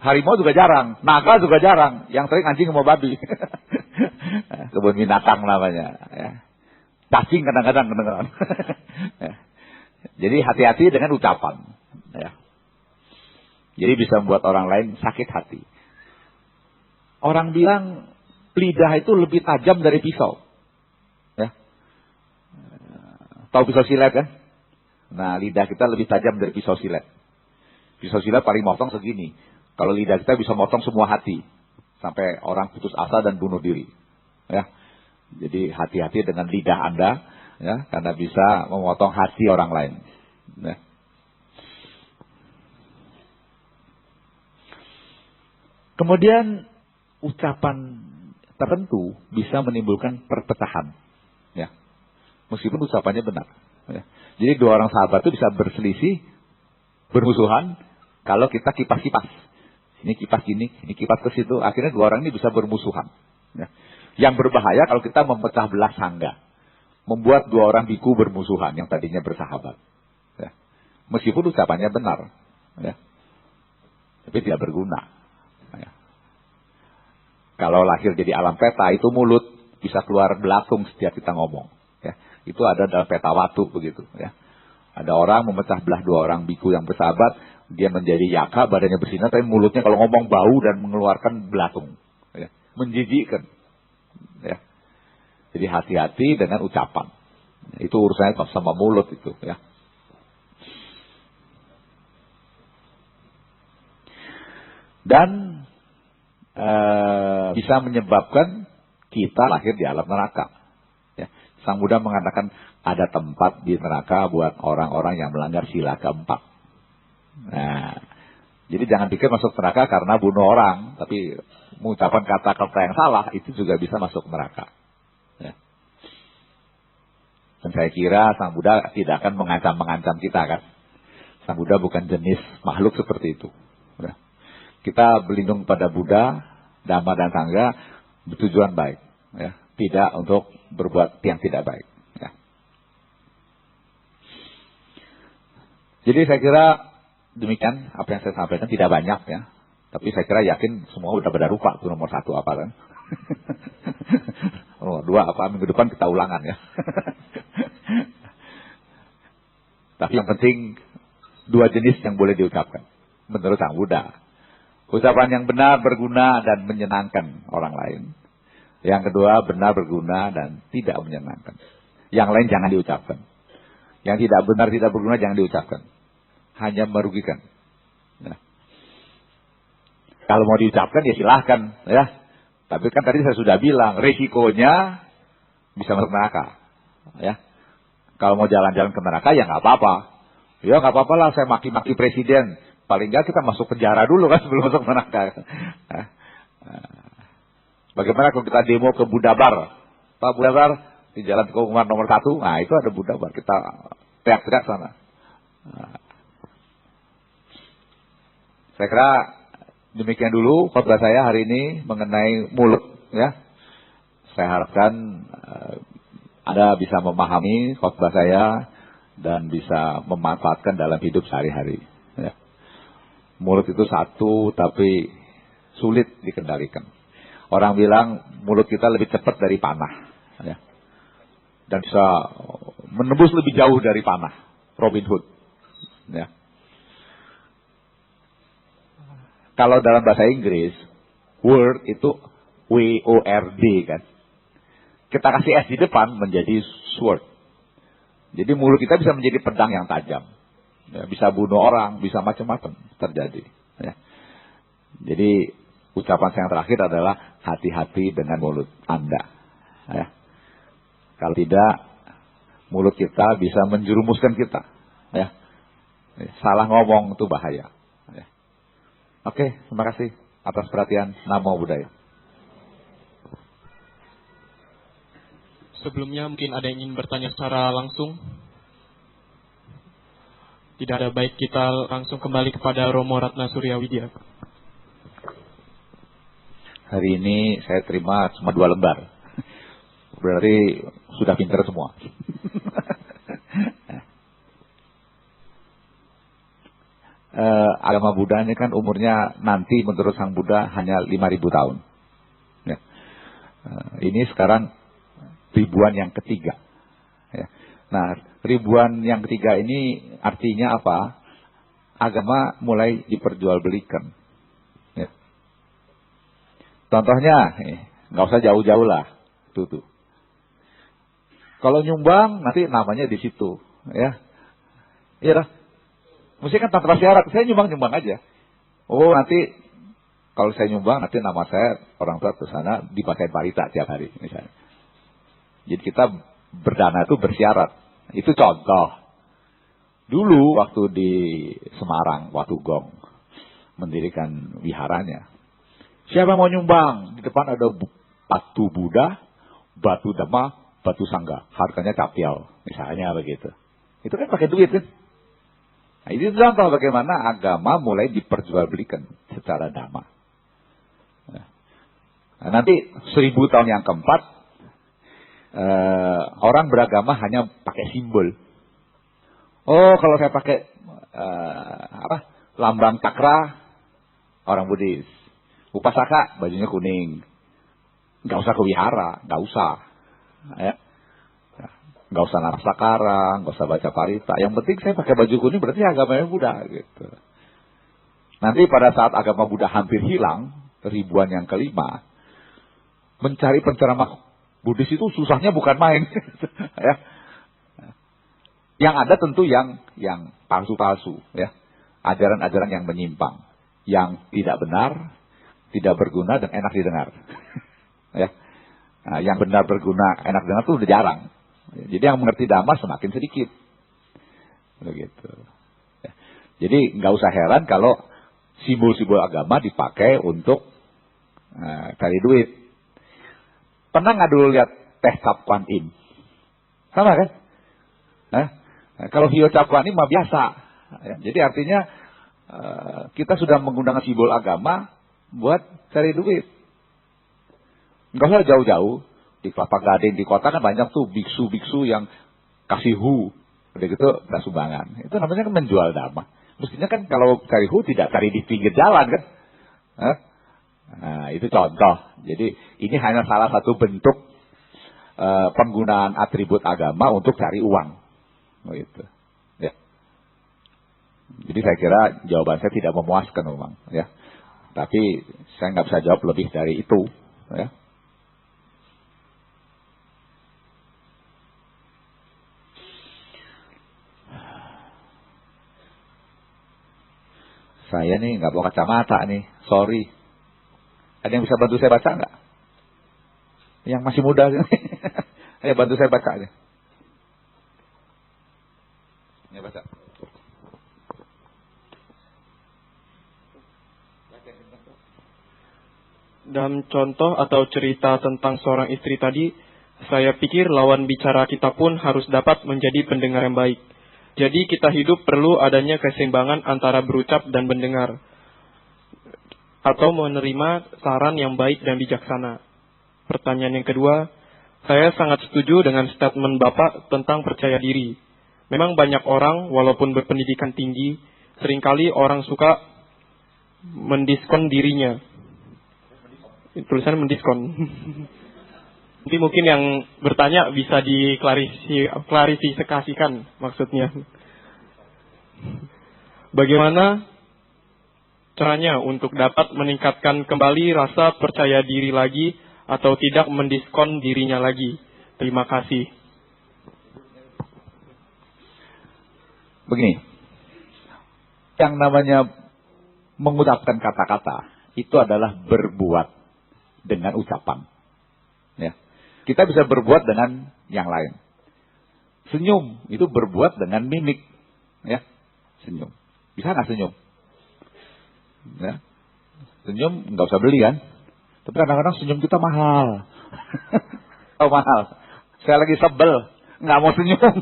Harimau juga jarang, naga juga jarang. Yang sering anjing sama babi. Kebun binatang namanya. Ya. Cacing kadang-kadang kedengaran. Ya. Jadi hati-hati dengan ucapan. Ya. Jadi bisa membuat orang lain sakit hati. Orang bilang lidah itu lebih tajam dari pisau. Ya. Tahu pisau silet kan? Nah, lidah kita lebih tajam dari pisau silet. Pisau silet paling motong segini. Kalau lidah kita bisa motong semua hati. Sampai orang putus asa dan bunuh diri. Ya. Jadi hati-hati dengan lidah Anda. Ya, karena bisa memotong hati orang lain. Ya. Kemudian ucapan tertentu bisa menimbulkan perpecahan. Ya. Meskipun ucapannya benar. Ya. Jadi dua orang sahabat itu bisa berselisih, bermusuhan, kalau kita kipas-kipas. Ini kipas gini, ini kipas ke situ. Akhirnya dua orang ini bisa bermusuhan. Ya. Yang berbahaya kalau kita memecah belah sangga. Membuat dua orang biku bermusuhan yang tadinya bersahabat. Ya. Meskipun ucapannya benar. Ya. Tapi tidak berguna. Ya. Kalau lahir jadi alam peta, itu mulut bisa keluar belatung setiap kita ngomong. Ya. Itu ada dalam peta watu begitu. Ya. Ada orang memecah belah dua orang biku yang bersahabat, dia menjadi yaka, badannya bersinar, tapi mulutnya kalau ngomong bau dan mengeluarkan belatung. Ya. Menjijikkan. Ya. Jadi hati-hati dengan ucapan. Itu urusannya sama mulut itu. Ya. Dan bisa menyebabkan kita lahir di alam neraka. Ya. Sang Buddha mengatakan ada tempat di neraka buat orang-orang yang melanggar sila keempat. Nah, jadi jangan pikir masuk neraka karena bunuh orang, tapi mengucapkan kata-kata yang salah itu juga bisa masuk neraka. Ya. Dan saya kira Sang Buddha tidak akan mengancam kita kan. Sang Buddha bukan jenis makhluk seperti itu. Ya. Kita berlindung pada Buddha, Dhamma dan Sangha bertujuan baik, ya. Tidak untuk berbuat yang tidak baik. Ya. Jadi saya kira demikian apa yang saya sampaikan, tidak banyak ya. Tapi saya kira yakin semua udah pada lupa tuh nomor 1 apa kan. Nomor 2 apa, minggu depan kita ulangan ya. Tapi yang penting 2 jenis yang boleh diucapkan menurut Sang Buddha. Ucapan yang benar, berguna, dan menyenangkan orang lain. Yang kedua, benar, berguna, dan tidak menyenangkan. Yang lain jangan diucapkan. Yang tidak benar, tidak berguna, jangan diucapkan. Hanya merugikan. Ya. Kalau mau diucapkan, ya silahkan. Ya. Tapi kan tadi saya sudah bilang, resikonya bisa masuk neraka. Ya. Kalau mau jalan-jalan ke neraka, ya nggak apa-apa. Ya nggak apa-apa lah, saya maki-maki presiden. Paling nggak kita masuk penjara dulu kan sebelum masuk neraka. Bagaimana kalau kita demo ke Budabar? Pak Budabar di Jalan Keungguan nomor 1, nah itu ada Budabar. Kita teriak-teriak sana. Saya kira demikian dulu khotbah saya hari ini mengenai mulut. Ya, saya harapkan Anda bisa memahami khotbah saya dan bisa memanfaatkan dalam hidup sehari-hari. Ya. Mulut itu satu, tapi sulit dikendalikan. Orang bilang mulut kita lebih cepat dari panah, ya. Dan bisa menembus lebih jauh dari panah. Robin Hood, ya. Kalau dalam bahasa Inggris, word itu W-O-R-D kan. Kita kasih S di depan menjadi sword. Jadi mulut kita bisa menjadi pedang yang tajam, ya, bisa bunuh orang, bisa macam-macam terjadi. Ya. Jadi ucapan saya yang terakhir adalah hati-hati dengan mulut Anda. Ya. Kalau tidak, mulut kita bisa menjerumuskan kita. Ya. Salah ngomong itu bahaya. Ya. Oke, terima kasih atas perhatian. Namo Buddhaya. Sebelumnya mungkin ada yang ingin bertanya secara langsung. Tidak ada, baik kita langsung kembali kepada Romo Ratna Surya Widya. Hari ini saya terima cuma 2 lembar. Berarti sudah pintar semua. Agama Buddha ini kan umurnya nanti menurut Sang Buddha hanya 5.000 tahun. Ya. Ini sekarang ribuan yang ketiga. Ya. Nah, ribuan yang ketiga ini artinya apa? Agama mulai diperjualbelikan. Ya. Contohnya, nggak usah jauh-jauh lah. Tuh. Kalau nyumbang nanti namanya di situ, ya. Iya dah. Mesti kan tanpa syarat. Saya nyumbang aja. Oh nanti kalau saya nyumbang nanti nama saya orang tua ke sana dipakai parita tiap hari misalnya. Jadi kita berdana itu bersyarat. Itu contoh. Dulu waktu di Semarang, Watu Gong mendirikan wiharanya. Siapa mau nyumbang? Di depan ada batu Buddha, batu Dhamma, batu Sangga. Harganya capial. Misalnya begitu. Itu kan pakai duit kan? Nah, ini contoh bagaimana agama mulai diperjualbelikan secara dhamma. Nah, nanti 1000 tahun yang keempat, orang beragama hanya pakai simbol. Oh, kalau saya pakai lambang cakra, orang Buddhis. Upasaka, bajunya kuning. Nggak usah ke wihara, nggak usah. Ya. Nggak usah narasakara, nggak usah baca parita. Yang penting saya pakai baju kuning berarti agamanya Buddha gitu. Nanti pada saat agama Buddha hampir hilang, ribuan yang kelima, mencari penceramah Buddhis itu susahnya bukan main. Ya. Yang ada tentu yang palsu-palsu, ya. Ajaran-ajaran yang menyimpang, yang tidak benar, tidak berguna dan enak didengar. Ya. Nah, yang benar berguna, enak didengar itu udah jarang. Jadi yang mengerti dhamma semakin sedikit. Begitu. Ya. Jadi nggak usah heran kalau simbol-simbol agama dipakai untuk cari duit. Pernah nggak dulu lihat teh cap Kuan Im? Sama kan? Nah, kalau hiyo cap Kuan Im mah biasa. Ya, jadi artinya kita sudah menggunakan simbol agama buat cari duit. Nggak usah jauh-jauh. Di Kelapa Gading, di kota kan banyak tuh biksu-biksu yang kasih udah gitu udah sumbangan. Itu namanya kan menjual dhamma. Mestinya kan kalau cari tidak cari di pinggir jalan kan. Nah, itu contoh. Jadi ini hanya salah satu bentuk penggunaan atribut agama untuk cari uang. Gitu. Ya. Jadi saya kira jawaban saya tidak memuaskan memang. Ya. Tapi saya nggak bisa jawab lebih dari itu. Ya. Saya nih nggak bawa kacamata nih, sorry. Ada yang bisa bantu saya baca nggak? Yang masih muda nih. Ayo bantu saya baca aja. Ya baca. Dalam contoh atau cerita tentang seorang istri tadi, saya pikir lawan bicara kita pun harus dapat menjadi pendengar yang baik. Jadi kita hidup perlu adanya keseimbangan antara berucap dan mendengar, atau menerima saran yang baik dan bijaksana. Pertanyaan yang kedua, saya sangat setuju dengan statement Bapak tentang percaya diri. Memang banyak orang, walaupun berpendidikan tinggi, seringkali orang suka mendiskon dirinya. Tulisannya mendiskon. Nanti mungkin yang bertanya bisa diklarifikasikan maksudnya. Bagaimana caranya untuk dapat meningkatkan kembali rasa percaya diri lagi atau tidak mendiskon dirinya lagi? Terima kasih. Begini, yang namanya mengucapkan kata-kata itu adalah berbuat dengan ucapan. Ya. Kita bisa berbuat dengan yang lain. Senyum itu berbuat dengan mimik. Ya. Senyum. Bisa nggak senyum? Ya. Senyum nggak usah beli kan? Tapi kadang-kadang senyum kita mahal. Oh mahal. Saya lagi sebel, nggak mau senyum.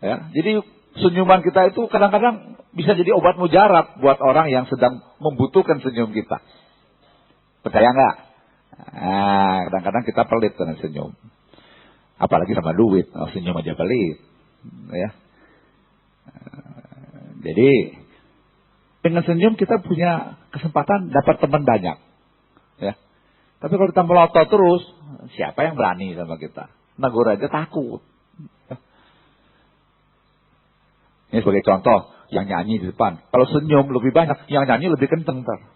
Ya. Jadi senyuman kita itu kadang-kadang bisa jadi obat mujarab buat orang yang sedang membutuhkan senyum kita. Percaya nggak? Nah, kadang-kadang kita pelit dengan senyum. Apalagi sama duit, senyum aja pelit. Ya. Jadi dengan senyum kita punya kesempatan dapat teman banyak. Ya. Tapi kalau kita melotot terus, siapa yang berani sama kita? Negur aja takut. Ya. Ini sebagai contoh, yang nyanyi di depan. Kalau senyum lebih banyak, yang nyanyi lebih kenceng ntar.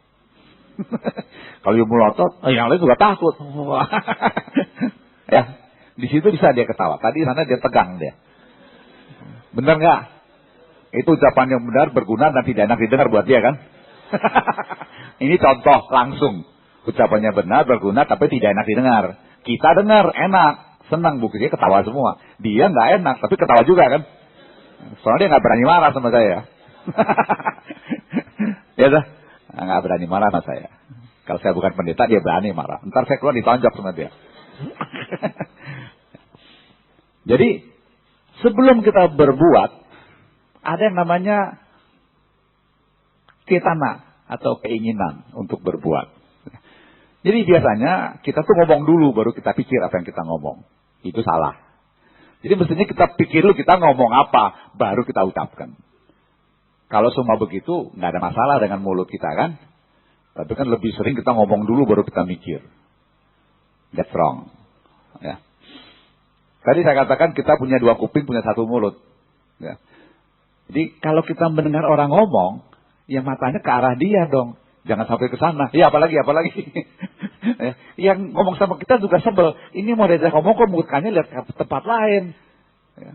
Kalau yang melotot, yang lain juga takut. Ya, di situ bisa dia ketawa. Tadi sana dia tegang dia. Benar nggak? Itu ucapan yang benar, berguna dan tidak enak didengar buat dia kan? Ini contoh langsung. Ucapannya benar, berguna, tapi tidak enak didengar. Kita dengar, enak, senang, buktinya ketawa semua. Dia nggak enak, tapi ketawa juga kan? Soalnya dia nggak berani marah sama saya. Ya dah. Nggak berani marah sama saya. Kalau saya bukan pendeta, dia berani marah. Ntar saya keluar ditonjok sama dia. Jadi, sebelum kita berbuat, ada yang namanya ketana atau keinginan untuk berbuat. Jadi biasanya kita tuh ngomong dulu, baru kita pikir apa yang kita ngomong. Itu salah. Jadi mestinya kita pikir dulu kita ngomong apa, baru kita ucapkan. Kalau semua begitu, nggak ada masalah dengan mulut kita kan. Tapi kan lebih sering kita ngomong dulu baru kita mikir. That's wrong. Ya. Tadi saya katakan kita punya 2 kuping, punya 1 mulut. Ya. Jadi kalau kita mendengar orang ngomong, ya matanya ke arah dia dong. Jangan sampai ke sana. Ya apalagi. Ya. Yang ngomong sama kita juga sebel. Ini mau diajak ngomong kok mukanya lihat ke tempat lain. Ya.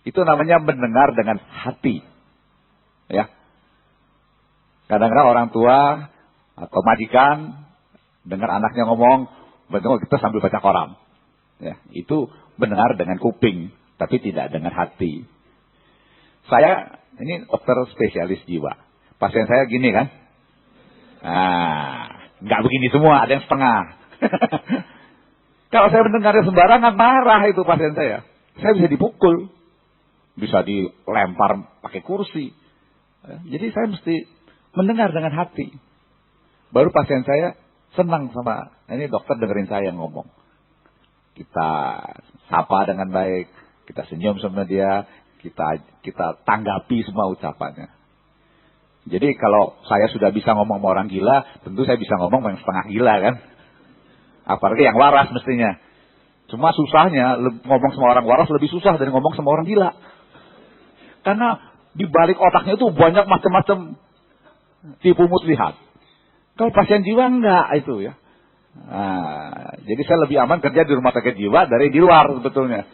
Itu namanya mendengar dengan hati. Ya, kadang-kadang orang tua atau majikan dengar anaknya ngomong, betul kita sambil baca koran. Ya, itu mendengar dengan kuping, tapi tidak dengan hati. Saya ini dokter spesialis jiwa. Pasien saya gini kan, nggak begini semua, ada yang setengah. Kalau saya mendengarnya sembarangan, marah itu pasien saya. Saya bisa dipukul, bisa dilempar pakai kursi. Jadi saya mesti mendengar dengan hati. Baru pasien saya senang sama, ini dokter dengerin saya ngomong. Kita sapa dengan baik, kita senyum sama dia, kita tanggapi semua ucapannya. Jadi kalau saya sudah bisa ngomong sama orang gila, tentu saya bisa ngomong sama yang setengah gila kan. Apalagi yang waras mestinya. Cuma susahnya ngomong sama orang waras lebih susah dari ngomong sama orang gila. Karena di balik otaknya itu banyak macam-macam tipu muslihat. Kalau pasien jiwa enggak itu ya. Jadi saya lebih aman kerja di rumah sakit jiwa dari di luar sebetulnya.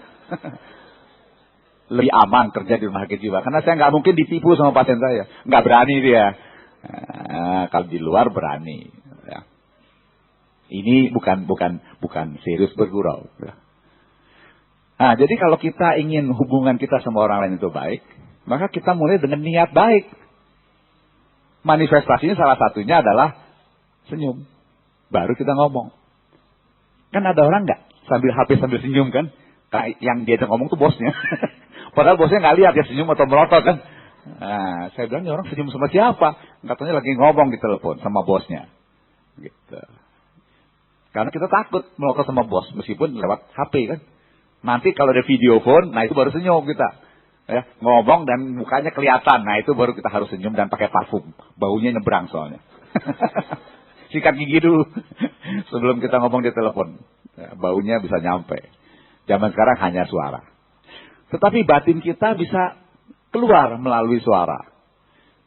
lebih aman kerja di rumah sakit jiwa. Karena saya nggak mungkin ditipu sama pasien saya. Nggak berani dia. Kalau di luar berani. Ya. Ini bukan serius bergurau. Ya. Nah, jadi kalau kita ingin hubungan kita sama orang lain itu baik, maka kita mulai dengan niat baik. Manifestasinya salah satunya adalah senyum. Baru kita ngomong. Kan ada orang nggak sambil HP sambil senyum kan? Yang diajak ngomong tuh bosnya. Padahal bosnya nggak lihat dia senyum atau melotot kan. Nah, saya bilang, orang senyum sama siapa? Katanya lagi ngomong di telepon sama bosnya. Gitu. Karena kita takut melotot sama bos, meskipun lewat HP kan. Nanti kalau ada video phone, nah itu baru senyum kita. Ya, ngomong dan mukanya kelihatan, nah itu baru kita harus senyum dan pakai parfum. Baunya nyebrang soalnya. Sikat gigi dulu sebelum kita ngomong di telepon. Ya, baunya bisa nyampe. Zaman sekarang hanya suara. Tetapi batin kita bisa keluar melalui suara.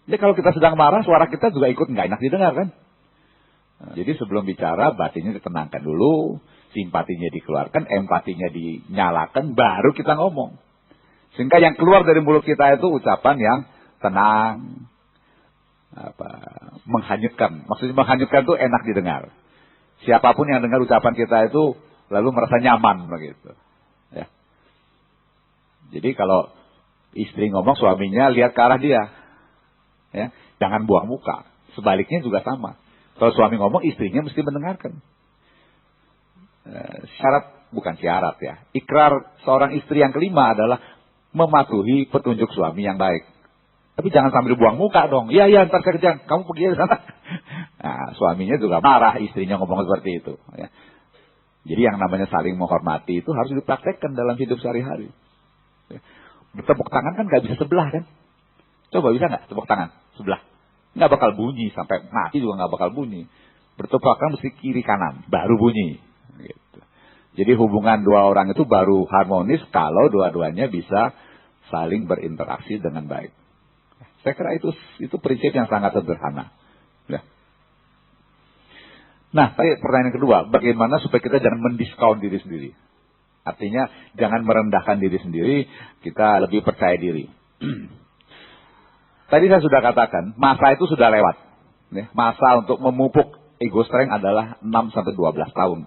Jadi kalau kita sedang marah, suara kita juga ikut nggak enak didengar kan? Nah, jadi sebelum bicara, batinnya ditenangkan dulu, simpatinya dikeluarkan, empatinya dinyalakan, baru kita ngomong. Sehingga yang keluar dari mulut kita itu ucapan yang tenang, menghanyutkan. Maksudnya menghanyutkan itu enak didengar. Siapapun yang dengar ucapan kita itu lalu merasa nyaman begitu. Ya. Jadi kalau istri ngomong, suaminya lihat ke arah dia. Ya, jangan buang muka. Sebaliknya juga sama. Kalau suami ngomong, istrinya mesti mendengarkan. Bukan syarat ya. Ikrar seorang istri yang kelima adalah mematuhi petunjuk suami yang baik. Tapi jangan sambil buang muka dong. Iya, ntar kerja. Kamu pergi ke sana. Nah, suaminya juga marah, istrinya ngomong seperti itu. Ya. Jadi yang namanya saling menghormati itu harus dipraktekkan dalam hidup sehari-hari. Ya. Bertepuk tangan kan nggak bisa sebelah kan? Coba bisa nggak tepuk tangan sebelah? Nggak bakal bunyi, sampai mati juga nggak bakal bunyi. Bertepuk tangan mesti kiri kanan, baru bunyi. Gitu. Jadi hubungan dua orang itu baru harmonis kalau dua-duanya bisa saling berinteraksi dengan baik. Saya kira itu prinsip yang sangat sederhana. Ya. Nah, tadi pertanyaan kedua, bagaimana supaya kita jangan mendiskon diri sendiri? Artinya jangan merendahkan diri sendiri, kita lebih percaya diri. Tadi saya sudah katakan, masa itu sudah lewat. Masa untuk memupuk ego strength adalah 6-12 tahun.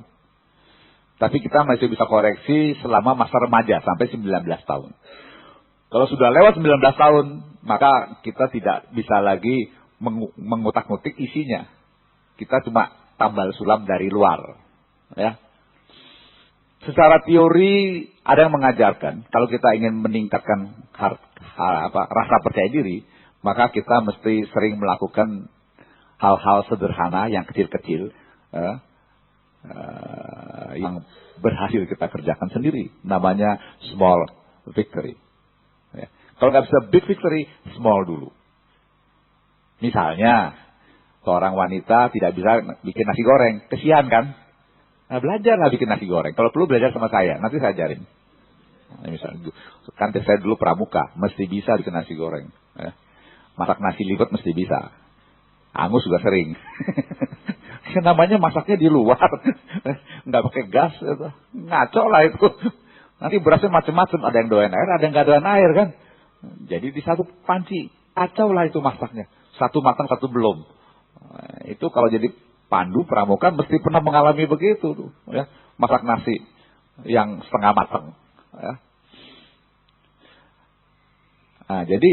Tapi kita masih bisa koreksi selama masa remaja sampai 19 tahun. Kalau sudah lewat 19 tahun, maka kita tidak bisa lagi mengutak-ngutik isinya. Kita cuma tambal sulam dari luar. Ya. Secara teori ada yang mengajarkan, kalau kita ingin meningkatkan rasa percaya diri, maka kita mesti sering melakukan hal-hal sederhana yang kecil-kecil yang berhasil kita kerjakan sendiri. Namanya small victory. Ya. Kalau nggak bisa big victory, small dulu. Misalnya, seorang wanita tidak bisa bikin nasi goreng, kesian kan? Nah, belajarlah bikin nasi goreng. Kalau perlu belajar sama saya, nanti saya ajarin. Nah, misalnya, kan saya dulu pramuka, mesti bisa bikin nasi goreng. Ya. Masak nasi liwet mesti bisa. Angus juga sering. Namanya masaknya di luar, nggak pakai gas, gitu. Ngaco lah itu. Nanti berasnya macam-macam, ada yang doain air, ada yang nggak doain air kan. Jadi di satu panci, kacau lah itu masaknya. Satu matang, satu belum. Nah, itu kalau jadi pandu pramuka mesti pernah mengalami begitu tuh, ya. Masak nasi yang setengah matang. Ya. Nah, jadi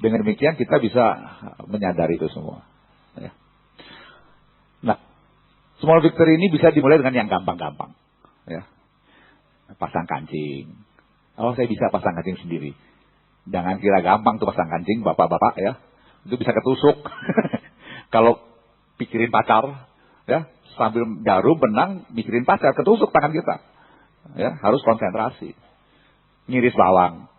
dengan demikian kita bisa menyadari itu semua. Ya. Nah, small victory ini bisa dimulai dengan yang gampang-gampang. Ya. Pasang kancing. Oh, saya bisa pasang kancing sendiri. Jangan kira gampang tuh pasang kancing, bapak-bapak ya. Itu bisa ketusuk. Kalau pikirin pacar, ya, sambil jarum benang mikirin pacar, ketusuk tangan kita. Ya, harus konsentrasi. Ngiris bawang.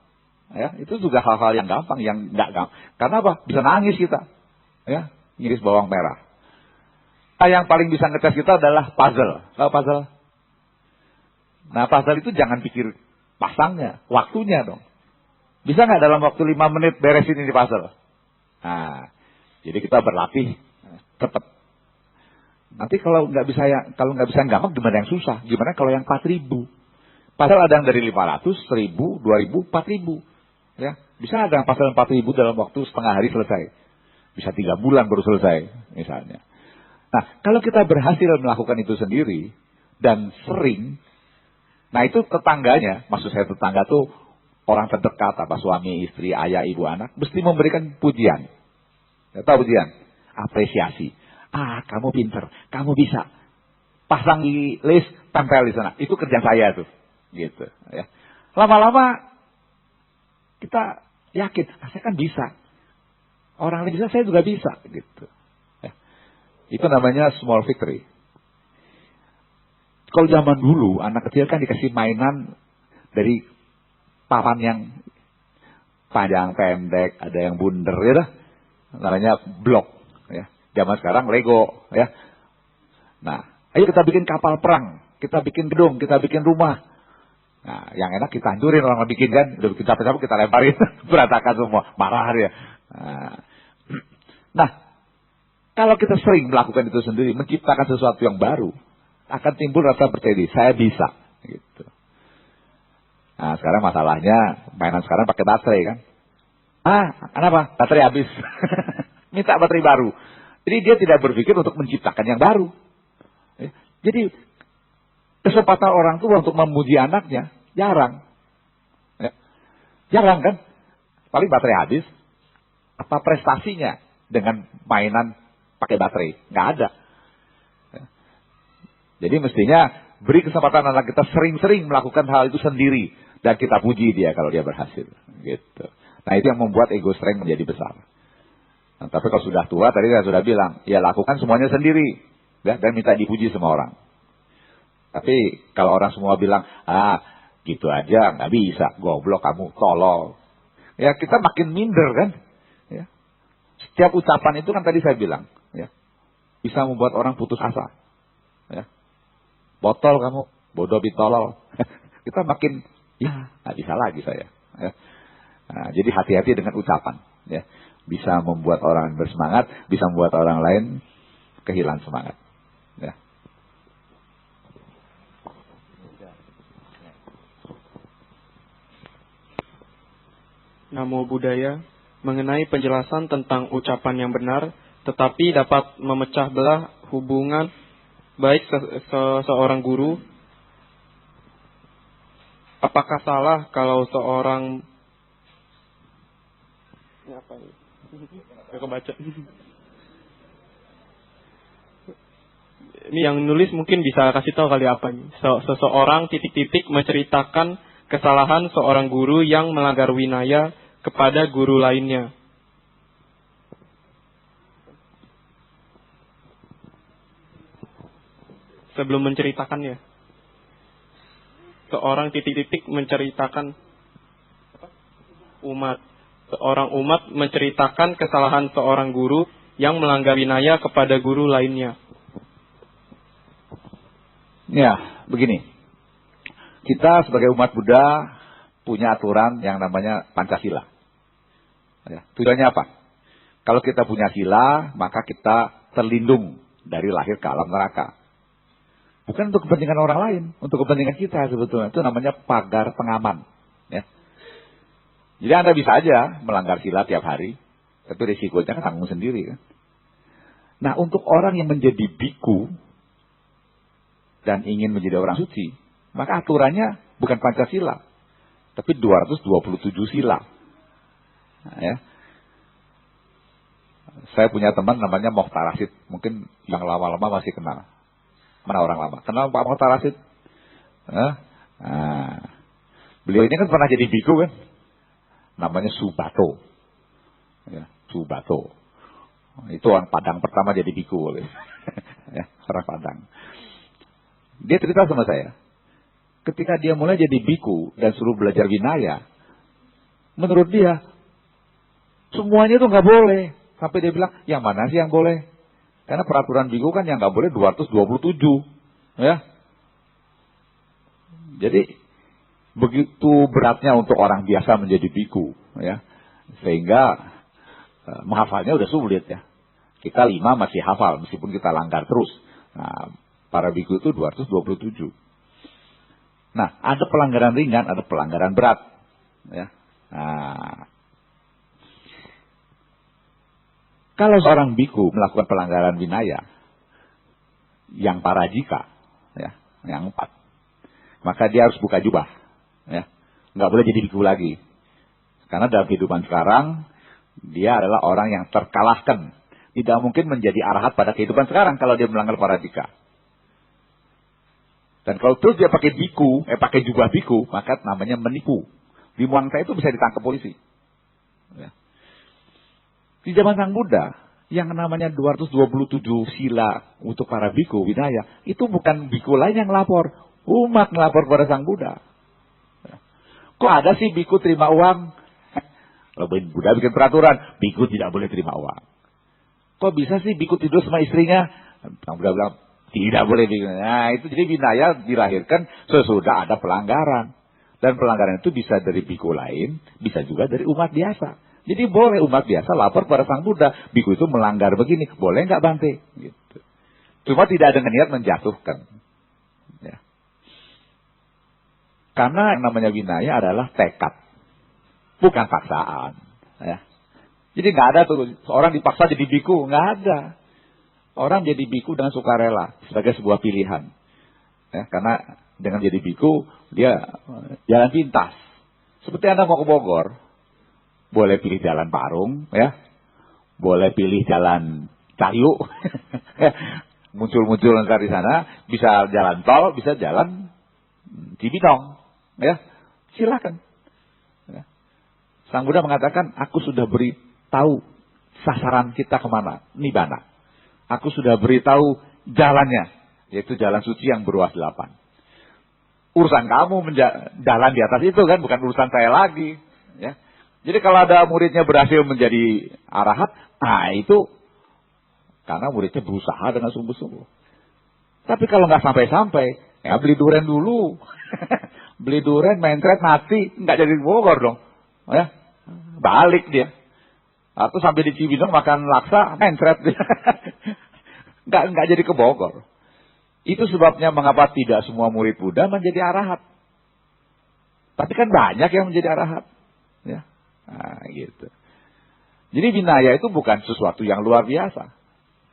Ya, itu juga hal-hal yang gampang, yang enggak gampang. Karena apa? Bisa nangis kita. Ya, ngiris bawang merah. Nah, yang paling bisa ngetes kita adalah puzzle. Tahu puzzle? Nah, puzzle itu jangan pikir pasangnya, waktunya dong. Bisa nggak dalam waktu 5 menit beresin ini puzzle? Nah, jadi kita berlatih cepat. Nanti kalau nggak bisa gampang, gimana yang susah? Gimana kalau yang 4.000? Pasal ada yang dari 500, 1000, 2000, 4000. Ya, bisa ada yang pasal 4000 dalam waktu setengah hari selesai. Bisa 3 bulan baru selesai, misalnya. Nah, kalau kita berhasil melakukan itu sendiri dan sering, nah itu tetangganya, maksud saya tetangga tuh orang terdekat, apa suami, istri, ayah, ibu, anak, mesti memberikan pujian. Ya, tahu pujian? Apresiasi. Ah, kamu pinter, kamu bisa. Pasang di list, tempel di sana. Itu kerja saya tuh, gitu. Ya. Lama-lama kita yakin, saya kan bisa. Orang lain bisa, saya juga bisa, gitu. Ya. Itu namanya small victory. Kalau zaman dulu, anak kecil kan dikasih mainan dari papan yang panjang, pendek, ada yang bundar, ya dah. Namanya blok. Ya. Zaman sekarang Lego, ya. Nah, ayo kita bikin kapal perang, kita bikin gedung, kita bikin rumah. Nah, yang enak kita hancurin, orang bikin kan, udah bikin capek-capek kita lemparin, berantakan semua, marah dia. Nah, kalau kita sering melakukan itu sendiri, menciptakan sesuatu yang baru, akan timbul rasa percaya diri, saya bisa. Gitu. Nah, sekarang masalahnya, mainan sekarang pakai baterai kan. Kenapa? Baterai habis. Minta baterai baru. Jadi dia tidak berpikir untuk menciptakan yang baru. Jadi kesempatan orang tua untuk memuji anaknya jarang. Ya. Jarang kan? Paling baterai habis. Apa prestasinya dengan mainan pakai baterai? Nggak ada. Ya. Jadi mestinya beri kesempatan anak kita sering-sering melakukan hal itu sendiri. Dan kita puji dia kalau dia berhasil. Gitu. Nah itu yang membuat ego strength menjadi besar. Nah, tapi kalau sudah tua, tadi saya sudah bilang, ya lakukan semuanya sendiri. Ya, dan minta dipuji sama orang. Tapi kalau orang semua bilang, gitu aja, nggak bisa, goblok kamu, tolol. Ya kita makin minder kan. Ya. Setiap ucapan itu kan tadi saya bilang, ya, bisa membuat orang putus asa. Ya. Botol kamu, bodoh bitolol. Kita makin, ya nggak bisa lagi saya. Ya. Nah, jadi hati-hati dengan ucapan. Ya. Bisa membuat orang bersemangat, bisa membuat orang lain kehilangan semangat. Ya. Namo Buddhaya, mengenai penjelasan tentang ucapan yang benar, tetapi dapat memecah belah hubungan baik seorang guru. Apakah salah kalau seorang Gak kebaca. Ini yang nulis mungkin bisa kasih tahu kali apa nih. Seseorang titik-titik menceritakan kesalahan seorang guru yang melanggar winaya kepada guru lainnya. Sebelum menceritakannya, seorang titik-titik menceritakan seorang umat menceritakan kesalahan seorang guru yang melanggar winaya kepada guru lainnya. Ya, begini. Kita sebagai umat Buddha punya aturan yang namanya Pancasila. Ya, tujuannya apa? Kalau kita punya sila, maka kita terlindung dari lahir ke alam neraka. Bukan untuk kepentingan orang lain, untuk kepentingan kita sebetulnya. Itu namanya pagar pengaman. Ya. Jadi Anda bisa aja melanggar sila tiap hari, tapi risikonya kan tanggung sendiri kan. Nah, untuk orang yang menjadi biku dan ingin menjadi orang suci, maka aturannya bukan Pancasila, tapi 227 sila. Nah, ya. Saya punya teman namanya Mokhtar Rashid, mungkin yang lama-lama masih kenal. Mana orang lama? Kenal Pak Mokhtar Rashid? Nah, beliau ini kan pernah jadi biku kan? Namanya Subato. Ya, Subato. Itu orang Padang pertama jadi biku. Ya, orang Padang. Dia cerita sama saya. Ketika dia mulai jadi biku dan suruh belajar winaya, menurut dia, semuanya itu nggak boleh. Sampai dia bilang, yang mana sih yang boleh? Karena peraturan biku kan yang nggak boleh 227. Ya. Jadi, begitu beratnya untuk orang biasa menjadi biku, ya, sehingga menghafalnya udah sulit ya. Kita 5 masih hafal meskipun kita langgar terus. Nah, para biku itu 227. Nah, ada pelanggaran ringan, ada pelanggaran berat. Ya. Nah, kalau seorang biku melakukan pelanggaran winaya yang parajika, ya, yang 4, maka dia harus buka jubah, ya, nggak boleh jadi biku lagi. Karena dalam kehidupan sekarang dia adalah orang yang terkalahkan, tidak mungkin menjadi arahat pada kehidupan sekarang kalau dia melanggar parajika. Dan kalau terus dia pakai biku, pakai jubah biku, maka namanya menipu. Di Muangsa itu bisa ditangkap polisi. Ya. Di zaman Sang Buddha, yang namanya 227 sila untuk para biku winaya, itu bukan biku lain yang lapor, umat melapor kepada Sang Buddha. Ya. Kok ada sih biku terima uang? Kalau Buddha bikin peraturan, biku tidak boleh terima uang. Kok bisa sih biku tidur sama istrinya? Sang Buddha bilang, tidak boleh. Nah, itu jadi winaya dilahirkan sesudah ada pelanggaran. Dan pelanggaran itu bisa dari biku lain, bisa juga dari umat biasa. Jadi boleh umat biasa lapor pada Sang Buddha, biku itu melanggar begini, boleh nggak Bante? Gitu. Cuma tidak ada niat menjatuhkan. Ya. Karena yang namanya winaya adalah tekad, bukan paksaan. Ya. Jadi nggak ada tuh orang dipaksa jadi biku, nggak ada. Orang jadi biku dengan sukarela sebagai sebuah pilihan. Ya, karena dengan jadi biku dia jalan pintas. Seperti Anda mau ke Bogor, boleh pilih jalan Parung, ya, boleh pilih jalan Cahyu, muncul-muncul ntar di sana, bisa jalan tol, bisa jalan Cibinong, ya, silakan. Ya. Sang Buddha mengatakan, aku sudah beritahu sasaran kita kemana, Nibbana. Aku sudah beritahu jalannya, yaitu jalan suci yang beruas 8. Urusan kamu jalan di atas itu kan, bukan urusan saya lagi. Ya. Jadi kalau ada muridnya berhasil menjadi arahat, nah itu karena muridnya berusaha dengan sungguh-sungguh. Tapi kalau nggak sampai-sampai, ya beli duren dulu. Beli duren, mentret, mati, nggak jadi Bogor dong. Ya. Balik dia. Atau sampai di Cibinong makan laksa, mentret dia. Nggak jadi ke Bogor. Itu sebabnya mengapa tidak semua murid Buddha menjadi arahat. Tapi kan banyak yang menjadi arahat. Ya. Nah, gitu. Jadi winaya itu bukan sesuatu yang luar biasa.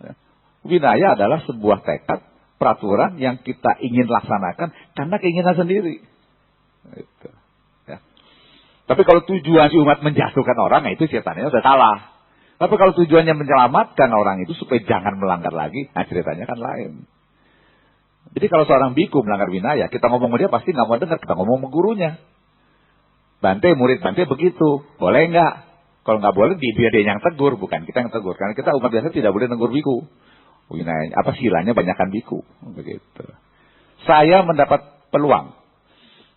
Ya. Winaya adalah sebuah tekad, peraturan yang kita ingin laksanakan karena keinginan sendiri. Gitu. Ya. Tapi kalau tujuan si umat menjatuhkan orang, nah itu ceritanya udah salah. Tapi kalau tujuannya menyelamatkan orang itu supaya jangan melanggar lagi, nah ceritanya kan lain. Jadi kalau seorang biku melanggar winaya, kita ngomong dia pasti nggak mau dengar, kita ngomong sama gurunya. Bante, murid Bante begitu, boleh nggak? Kalau nggak boleh, dia yang tegur, bukan kita yang tegur. Karena kita umat biasa tidak boleh negur biku. Winaya, silanya banyakkan biku, begitu. Saya mendapat peluang.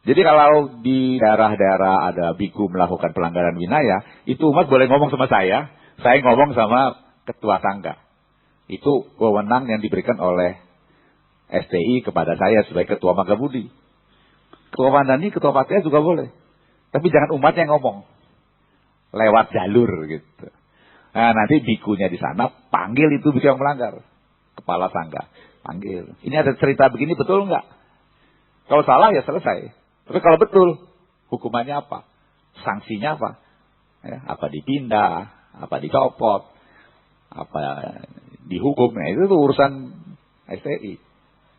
Jadi kalau di daerah-daerah ada biku melakukan pelanggaran winaya, itu umat boleh ngomong sama saya ngomong sama ketua sangga. Itu wewenang yang diberikan oleh STI kepada saya sebagai ketua Magabudi. Ketua Mandani, ketua Patia juga boleh. Tapi jangan umat yang ngomong. Lewat jalur gitu. Nah nanti bikunya di sana panggil itu biku yang melanggar. Kepala sangga. Panggil. Ini ada cerita begini betul nggak? Kalau salah ya selesai. Tapi kalau betul, hukumannya apa? Sanksinya apa? Ya, apa dipindah, apa dicopot, apa dihukum. Nah itu tuh urusan STI.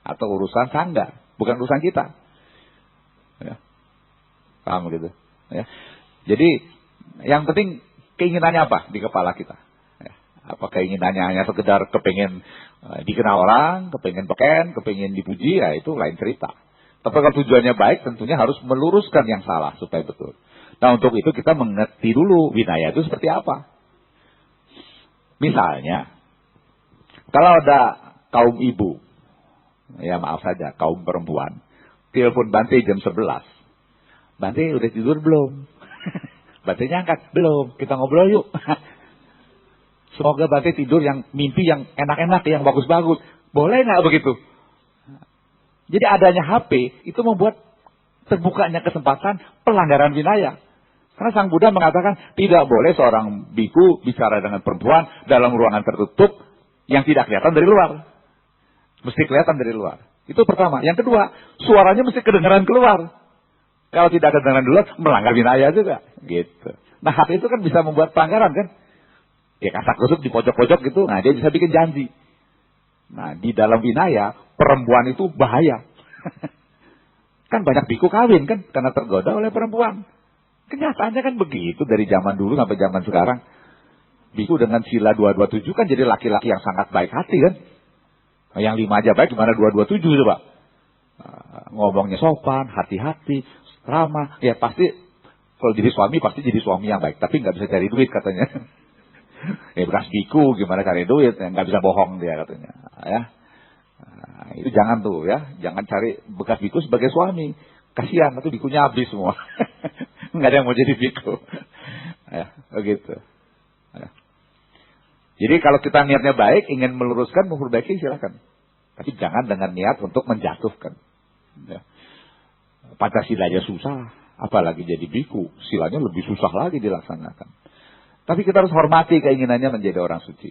Atau urusan sangga, bukan urusan kita. Ya. Paham gitu? Ya. Jadi yang penting keinginannya apa di kepala kita? Ya. Apa keinginannya hanya sekedar kepengen dikenal orang, kepengen beken, kepengen dipuji, ya itu lain cerita. Tapi kalau tujuannya baik, tentunya harus meluruskan yang salah supaya betul. Nah untuk itu kita mengerti dulu winaya itu seperti apa. Misalnya, kalau ada kaum ibu, ya maaf saja, kaum perempuan, telepon Bante jam 11. Bante udah tidur belum? Bante angkat, belum. Kita ngobrol yuk. Semoga Bante tidur yang mimpi yang enak-enak, yang bagus-bagus. Boleh nggak begitu? Jadi adanya HP itu membuat terbukanya kesempatan pelanggaran winaya. Karena Sang Buddha mengatakan tidak boleh seorang biku bicara dengan perempuan dalam ruangan tertutup yang tidak kelihatan dari luar. Mesti kelihatan dari luar. Itu pertama. Yang kedua, suaranya mesti kedengaran keluar. Kalau tidak kedengaran keluar, melanggar winaya juga. Gitu. Nah, hati itu kan bisa membuat pelanggaran kan. Ya kasak kusuk di pojok-pojok gitu, nah dia bisa bikin janji. Nah, di dalam winaya, perempuan itu bahaya. Kan banyak biku kawin kan, karena tergoda oleh perempuan. Kenyataannya kan begitu dari zaman dulu sampai zaman sekarang. Biku dengan sila 227 kan jadi laki-laki yang sangat baik hati kan. Yang 5 aja baik, gimana 227 coba. Ngomongnya sopan, hati-hati, ramah. Ya pasti, kalau jadi suami pasti jadi suami yang baik. Tapi nggak bisa cari duit katanya. Ya bekas biku, gimana cari duit. Nggak bisa bohong dia katanya. Ya. Nah, itu jangan tuh ya. Jangan cari bekas biku sebagai suami. Kasihan, nanti bikunya habis semua. Nggak ada yang mau jadi biku. Ya, begitu. Ya. Jadi kalau kita niatnya baik, ingin meluruskan, memperbaiki, silakan. Tapi jangan dengan niat untuk menjatuhkan. Ya. Pancasila aja susah, apalagi jadi biku. Silanya lebih susah lagi dilaksanakan. Tapi kita harus hormati keinginannya menjadi orang suci.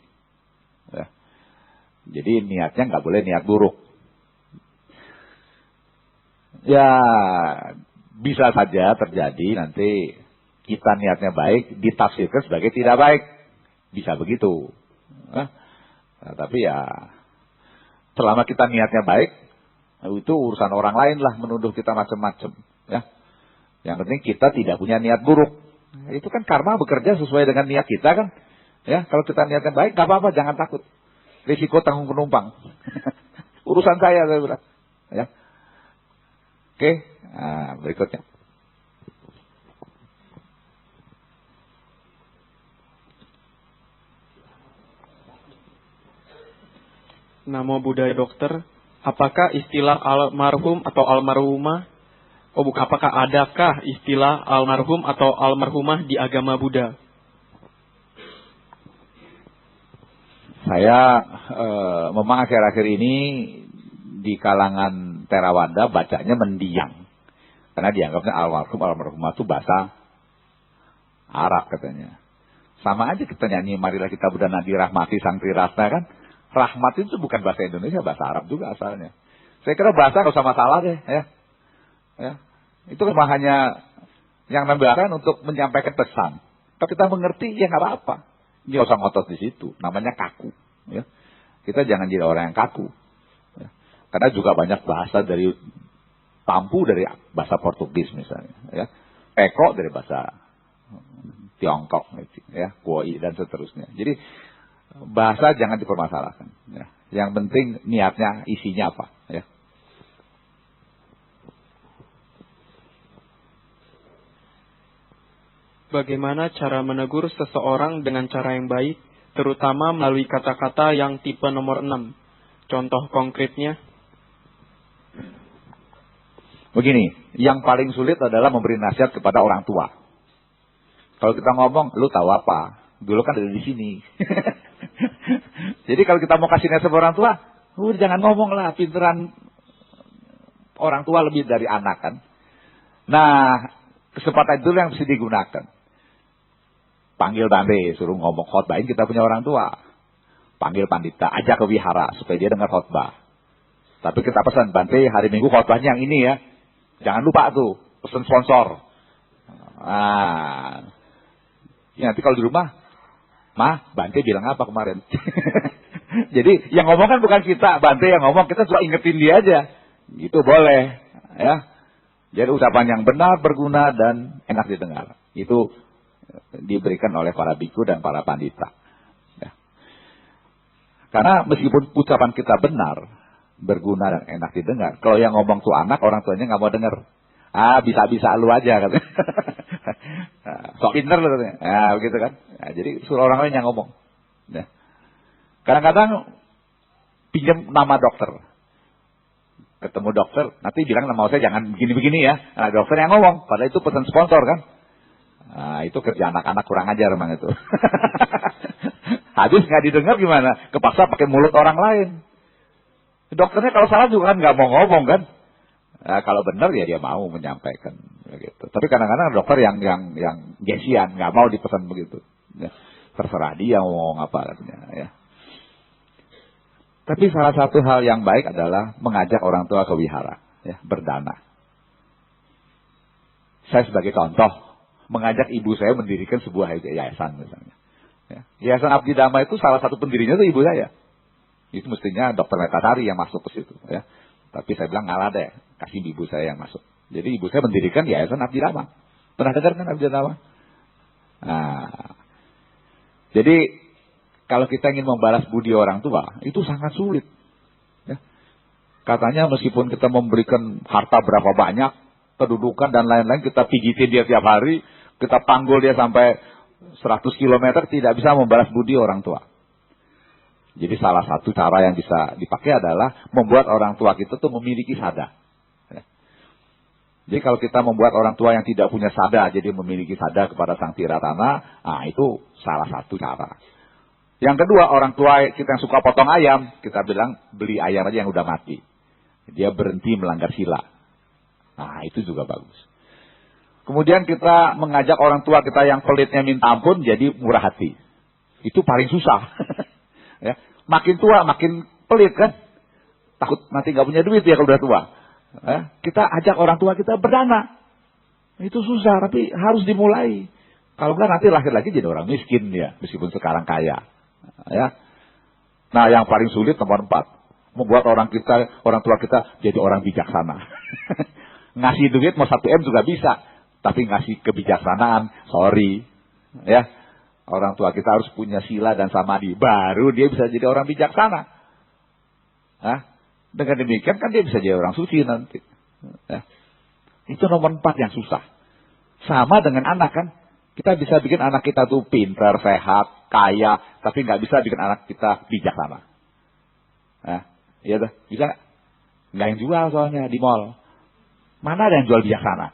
Ya. Jadi niatnya nggak boleh niat buruk. Ya, bisa saja terjadi nanti kita niatnya baik, ditafsirkan sebagai tidak baik. Bisa begitu. Nah, tapi ya selama kita niatnya baik, itu urusan orang lain lah menuduh kita macam-macam. Ya. Yang penting kita tidak punya niat buruk. Itu kan karma bekerja sesuai dengan niat kita kan. Ya, kalau kita niatnya baik, nggak apa-apa, jangan takut. Risiko tanggung penumpang. Urusan saya bilang. Ya. Oke, nah, berikutnya. Namo Buddhaya Dokter, apakah istilah almarhum atau almarhumah, apakah adakah istilah almarhum atau almarhumah di agama Buddha? Saya memang akhir-akhir ini di kalangan Theravada bacanya mendiang. Karena dianggapnya almarhum, almarhumah itu bahasa Arab katanya. Sama aja kita nyanyi, marilah kita Buddha Nadi Rahmati Sang Trirasna kan. Rahmat itu bukan bahasa Indonesia, bahasa Arab juga asalnya. Saya kira bahasa nggak usah masalah deh, ya. Ya. Itu cuma hanya yang nambahan untuk menyampaikan pesan. Kalau kita mengerti, ya nggak apa-apa. Nggak usah ngotot di situ. Namanya kaku. Ya. Kita jangan jadi orang yang kaku. Ya. Karena juga banyak bahasa dari tampu dari bahasa Portugis misalnya. Ya. Peko dari bahasa Tiongkok, ya, Kuoi dan seterusnya. Jadi bahasa jangan dipermasalahkan. Ya. Yang penting niatnya, isinya apa. Ya. Bagaimana cara menegur seseorang dengan cara yang baik, terutama melalui kata-kata yang tipe nomor 6? Contoh konkretnya? Begini, yang paling sulit adalah memberi nasihat kepada orang tua. Kalau kita ngomong, lu tahu apa? Dulu kan ada di sini. Jadi kalau kita mau kasih nasihat sama orang tua, jangan ngomong lah, pinteran orang tua lebih dari anak kan. Nah, kesempatan itu yang mesti digunakan. Panggil Bante, suruh ngomong khotbahin kita punya orang tua. Panggil pandita, ajak ke wihara supaya dia dengar khotbah. Tapi kita pesan, Bante hari Minggu khotbahnya yang ini ya. Jangan lupa tuh, pesan sponsor. Nah, ya nanti kalau di rumah, Mah, Bante bilang apa kemarin? Jadi yang ngomong kan bukan kita, Bante yang ngomong, kita cuma ingetin dia aja. Gitu boleh, ya. Jadi ucapan yang benar, berguna dan enak didengar. Itu diberikan oleh para biku dan para pandita. Ya. Karena meskipun ucapan kita benar, berguna dan enak didengar, kalau yang ngomong tuh anak, orang tuanya nggak mau dengar. Bisa-bisa lu aja katanya. Sok pinter lu katanya. Begitu kan. Nah, jadi suruh orang lain yang ngomong. Ya. Kadang-kadang pinjam nama dokter. Ketemu dokter, nanti bilang nama saya jangan begini-begini ya. Nah, dokter yang ngomong, padahal itu pesan sponsor kan. Nah, itu kerja anak-anak kurang ajar memang itu. Habis nggak didengar gimana? Kepaksa pakai mulut orang lain. Dokternya kalau salah juga kan nggak mau ngomong kan. Nah, kalau benar ya dia mau menyampaikan begitu. Tapi kadang-kadang dokter yang gesian, nggak mau dipesan begitu. Ya, terserah dia mau ngomong apa katanya. Ya. Tapi salah satu hal yang baik adalah mengajak orang tua ke wihara, ya, berdana. Saya sebagai contoh, mengajak ibu saya mendirikan sebuah yayasan misalnya. Ya. Yayasan Abdi Dhamma itu salah satu pendirinya itu ibu saya. Itu mestinya Dr. Metasari yang masuk ke situ. Ya. Tapi saya bilang ngalah deh, kasih ibu saya yang masuk. Jadi ibu saya mendirikan Yayasan Abdi Dhamma. Pernah dengar kan Abdi Dhamma? Nah, jadi kalau kita ingin membalas budi orang tua, itu sangat sulit. Ya. Katanya meskipun kita memberikan harta berapa banyak, kedudukan dan lain-lain, kita pijitin dia tiap hari, kita panggul dia sampai 100 km, tidak bisa membalas budi orang tua. Jadi salah satu cara yang bisa dipakai adalah membuat orang tua kita tuh memiliki sada. Ya. Jadi kalau kita membuat orang tua yang tidak punya sada, jadi memiliki sada kepada Sang Tiratama, nah itu salah satu cara. Yang kedua, orang tua kita yang suka potong ayam, kita bilang beli ayam aja yang udah mati. Dia berhenti melanggar sila. Nah, itu juga bagus. Kemudian kita mengajak orang tua kita yang pelitnya minta ampun jadi murah hati. Itu paling susah. Ya. Makin tua makin pelit kan. Takut nanti gak punya duit ya kalau udah tua. Ya. Kita ajak orang tua kita berdana. Itu susah, tapi harus dimulai. Kalau enggak nanti lahir lagi jadi orang miskin ya, meskipun sekarang kaya. Ya. Nah, yang paling sulit nomor 4, membuat orang tua kita jadi orang bijaksana. Ngasih duit mau 1 M juga bisa, tapi ngasih kebijaksanaan, sorry. Ya. Orang tua kita harus punya sila dan samadhi, baru dia bisa jadi orang bijaksana. Nah, dengan demikian kan dia bisa jadi orang suci nanti. Ya. Itu nomor 4 yang susah. Sama dengan anak kan. Kita bisa bikin anak kita tuh pintar, sehat, kaya, tapi nggak bisa bikin anak kita bijaksana. Nah, iya tuh, bisa nggak yang jual soalnya di mall. Mana ada yang jual bijaksana?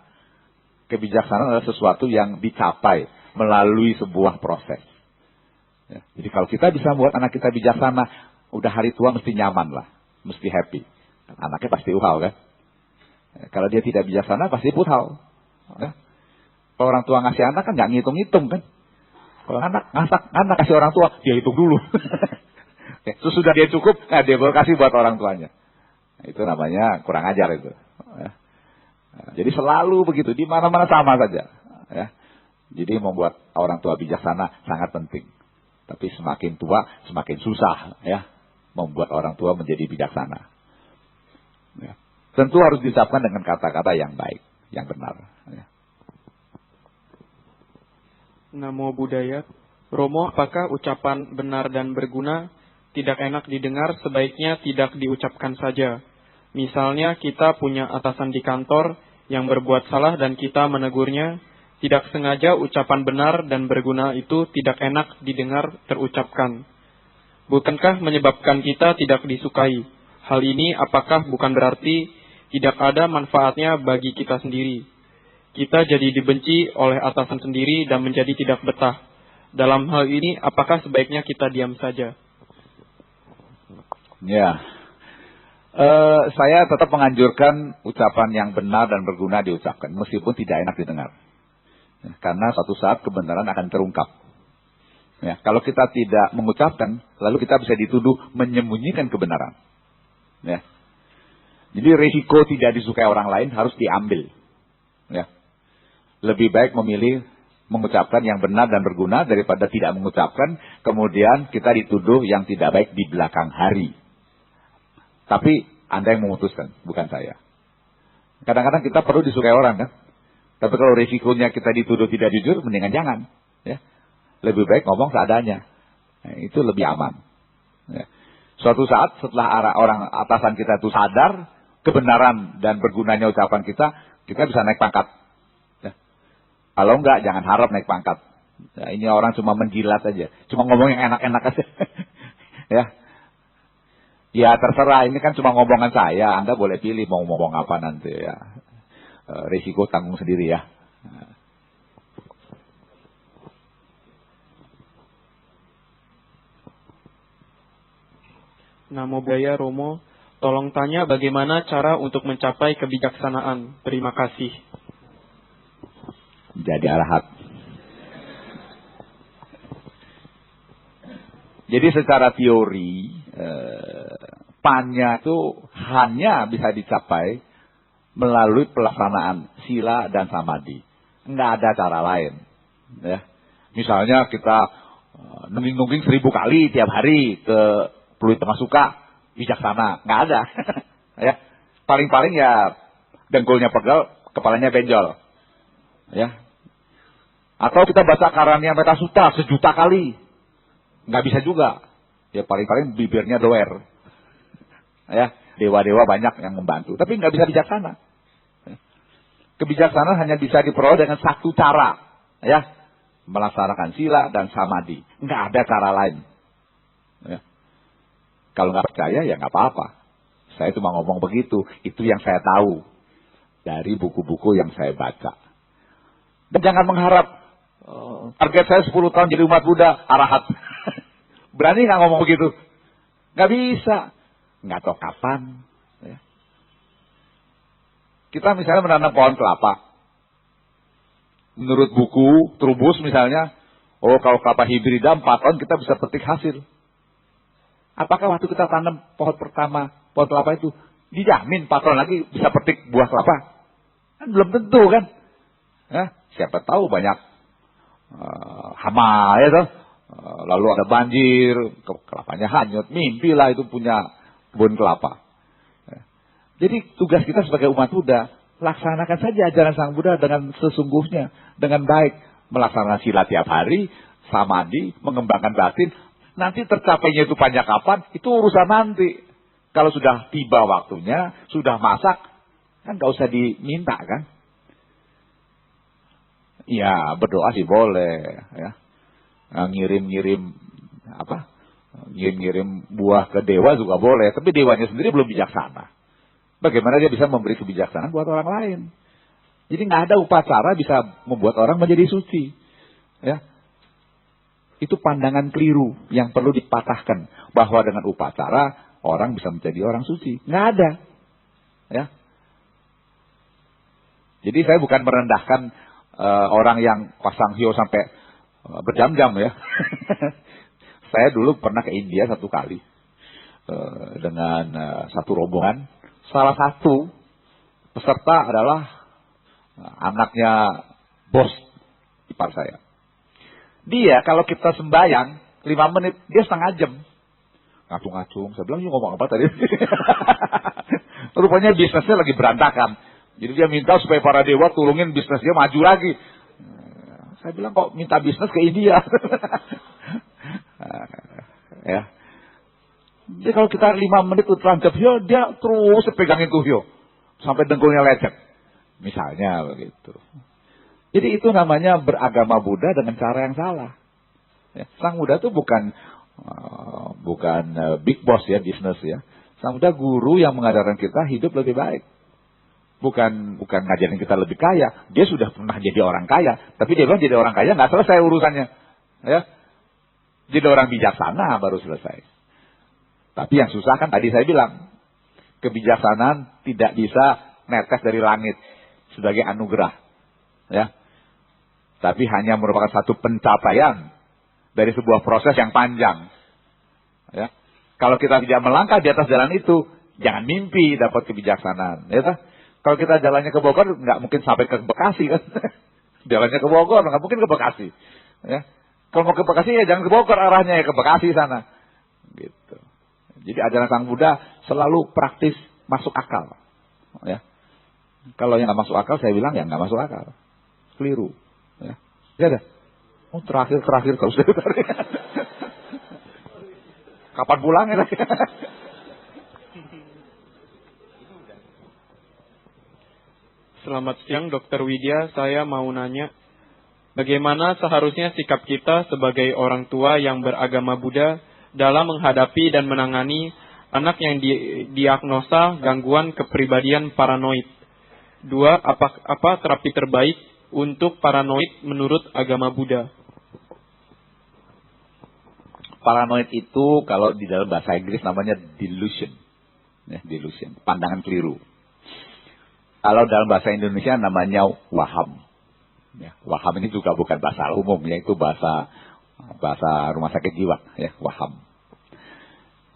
Kebijaksanaan adalah sesuatu yang dicapai melalui sebuah proses. Ya, jadi kalau kita bisa membuat anak kita bijaksana, udah hari tua mesti nyaman lah, mesti happy. Anaknya pasti uhau kan? Ya, kalau dia tidak bijaksana pasti puthau. Ya. Kalau orang tua ngasih anak kan nggak ngitung-ngitung kan. Kalau anak kasih orang tua, dia hitung dulu. Sesudah dia cukup, nah dia baru kasih buat orang tuanya. Itu namanya kurang ajar itu. Ya. Nah, jadi selalu begitu, di mana-mana sama saja. Ya. Jadi membuat orang tua bijaksana sangat penting. Tapi semakin tua, semakin susah ya membuat orang tua menjadi bijaksana. Ya. Tentu harus diucapkan dengan kata-kata yang baik, yang benar. Ya. Namo Buddhaya. Romo, apakah ucapan benar dan berguna tidak enak didengar, sebaiknya tidak diucapkan saja? Misalnya kita punya atasan di kantor yang berbuat salah dan kita menegurnya, tidak sengaja ucapan benar dan berguna itu tidak enak didengar terucapkan. Bukankah menyebabkan kita tidak disukai? Hal ini apakah bukan berarti tidak ada manfaatnya bagi kita sendiri? Kita jadi dibenci oleh atasan sendiri dan menjadi tidak betah. Dalam hal ini, apakah sebaiknya kita diam saja? Ya, saya tetap menganjurkan ucapan yang benar dan berguna diucapkan, meskipun tidak enak didengar. Ya, karena suatu saat kebenaran akan terungkap. Ya, kalau kita tidak mengucapkan, lalu kita bisa dituduh menyembunyikan kebenaran. Ya. Jadi risiko tidak disukai orang lain harus diambil. Ya. Lebih baik memilih mengucapkan yang benar dan berguna daripada tidak mengucapkan, kemudian kita dituduh yang tidak baik di belakang hari. Tapi Anda yang memutuskan, bukan saya. Kadang-kadang kita perlu disukai orang kan. Tapi kalau risikonya kita dituduh tidak jujur, mendingan jangan. Ya. Lebih baik ngomong seadanya. Nah, itu lebih aman. Ya. Suatu saat setelah orang atasan kita itu sadar kebenaran dan bergunanya ucapan kita bisa naik pangkat. Kalau enggak, jangan harap naik pangkat. Ya, ini orang cuma menjilat aja. Cuma ngomong yang enak-enak aja. Ya. Ya terserah, ini kan cuma ngomongan saya. Anda boleh pilih mau ngomong apa nanti ya. Risiko tanggung sendiri ya. Namo Buddhaya Romo, tolong tanya bagaimana cara untuk mencapai kebijaksanaan. Terima kasih. Jadi arahat. Jadi secara teori PAN-nya itu hanya bisa dicapai melalui pelaksanaan sila dan samadhi. Nggak ada cara lain. Ya. Misalnya kita nungging-nungging 1000 kali tiap hari ke Pluit Temasuka, bijaksana. Nggak ada. Ya. Paling-paling ya dengkulnya pegel, kepalanya benjol. Ya. Atau kita baca Karania Metasuta 1 juta kali. Nggak bisa juga. Ya paling-paling bibirnya doer. Ya, dewa-dewa banyak yang membantu. Tapi nggak bisa bijaksana. Kebijaksanaan hanya bisa diperoleh dengan satu cara. Ya, melaksanakan sila dan samadhi. Nggak ada cara lain. Ya. Kalau nggak percaya ya nggak apa-apa. Saya cuma ngomong begitu. Itu yang saya tahu dari buku-buku yang saya baca. Dan jangan mengharap target saya 10 tahun jadi umat Buddha, arahat. Berani nggak ngomong begitu? Nggak bisa. Nggak tahu kapan. Ya. Kita misalnya menanam pohon kelapa. Menurut buku Trubus misalnya, kalau kelapa hibrida 4 tahun kita bisa petik hasil. Apakah waktu kita tanam pohon pertama, pohon kelapa itu, dijamin 4 tahun lagi bisa petik buah kelapa? Kan belum tentu kan. Ya, siapa tahu banyak hama ya toh. Lalu ada banjir, kelapanya hanyut, mimpilah itu punya kebun kelapa. Ya. Jadi tugas kita sebagai umat Buddha, laksanakan saja ajaran Sang Buddha dengan sesungguhnya, dengan baik. Melaksanakan sila tiap hari, samadhi, mengembangkan batin. Nanti tercapainya itu panjang kapan, itu urusan nanti. Kalau sudah tiba waktunya, sudah masak, kan gak usah diminta kan. Ya berdoa sih boleh ya. Ngirim-ngirim buah ke dewa juga boleh, tapi dewanya sendiri belum bijaksana. Bagaimana dia bisa memberi kebijaksanaan buat orang lain? Jadi nggak ada upacara bisa membuat orang menjadi suci. Ya. Itu pandangan keliru yang perlu dipatahkan, bahwa dengan upacara orang bisa menjadi orang suci. Nggak ada. Ya. Jadi saya bukan merendahkan orang yang pasang hio sampai berjam-jam ya. Saya dulu pernah ke India 1 kali dengan satu rombongan. Salah satu peserta adalah anaknya bos ipar saya. Dia kalau kita sembahyang 5 menit, dia setengah jam. Ngacung-ngacung. Saya bilang, "You ngomong apa tadi?" Rupanya bisnisnya lagi berantakan. Jadi dia minta supaya para dewa tulungin bisnisnya maju lagi. Saya bilang, kok minta bisnis ke India? Ya. Jadi kalau kita 5 menit terangkap hio, dia terus pegangin tuh hio sampai dengkulnya lecet. Misalnya begitu. Jadi itu namanya beragama Buddha dengan cara yang salah. Ya. Sang Buddha itu bukan big boss ya, bisnis ya. Sang Buddha guru yang mengajarkan kita hidup lebih baik. Bukan ngajarin kita lebih kaya. Dia sudah pernah jadi orang kaya. Tapi dia bilang jadi orang kaya nggak selesai urusannya. Ya. Jadi orang bijaksana baru selesai. Tapi yang susah kan tadi saya bilang. Kebijaksanaan tidak bisa netes dari langit. Sebagai anugerah. Ya. Tapi hanya merupakan satu pencapaian. Dari sebuah proses yang panjang. Ya. Kalau kita tidak melangkah di atas jalan itu. Jangan mimpi dapat kebijaksanaan. Ya tak? Kalau kita jalannya ke Bogor, nggak mungkin sampai ke Bekasi kan. Jalannya ke Bogor, nggak mungkin ke Bekasi. Ya. Kalau mau ke Bekasi ya jangan ke Bogor, arahnya ya ke Bekasi sana. Gitu. Jadi ajaran Sang Buddha selalu praktis, masuk akal. Ya. Kalau yang nggak masuk akal, saya bilang ya nggak masuk akal. Keliru. Ya. Ya dah. Oh terakhir kalau sudah. Kapan pulangnya lagi? Selamat siang Dr. Widya, saya mau nanya, bagaimana seharusnya sikap kita sebagai orang tua yang beragama Buddha dalam menghadapi dan menangani anak yang diagnosa gangguan kepribadian paranoid? 2. Apa terapi terbaik untuk paranoid menurut agama Buddha? Paranoid itu kalau di dalam bahasa Inggris namanya delusion. Ya, delusion, pandangan keliru. Kalau dalam bahasa Indonesia namanya waham. Ya, waham ini juga bukan bahasa umum, yaitu bahasa rumah sakit jiwa, ya, waham.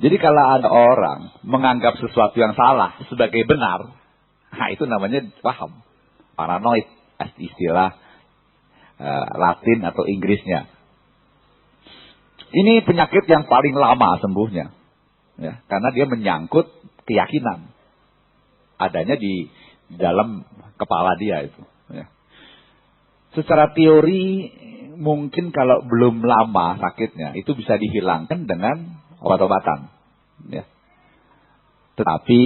Jadi kalau ada orang menganggap sesuatu yang salah sebagai benar, nah itu namanya waham. Paranoid, istilah Latin atau Inggrisnya. Ini penyakit yang paling lama sembuhnya. Ya, karena dia menyangkut keyakinan. Adanya di dalam kepala dia itu. Ya. Secara teori, mungkin kalau belum lama sakitnya, itu bisa dihilangkan dengan obat-obatan. Ya. Tetapi,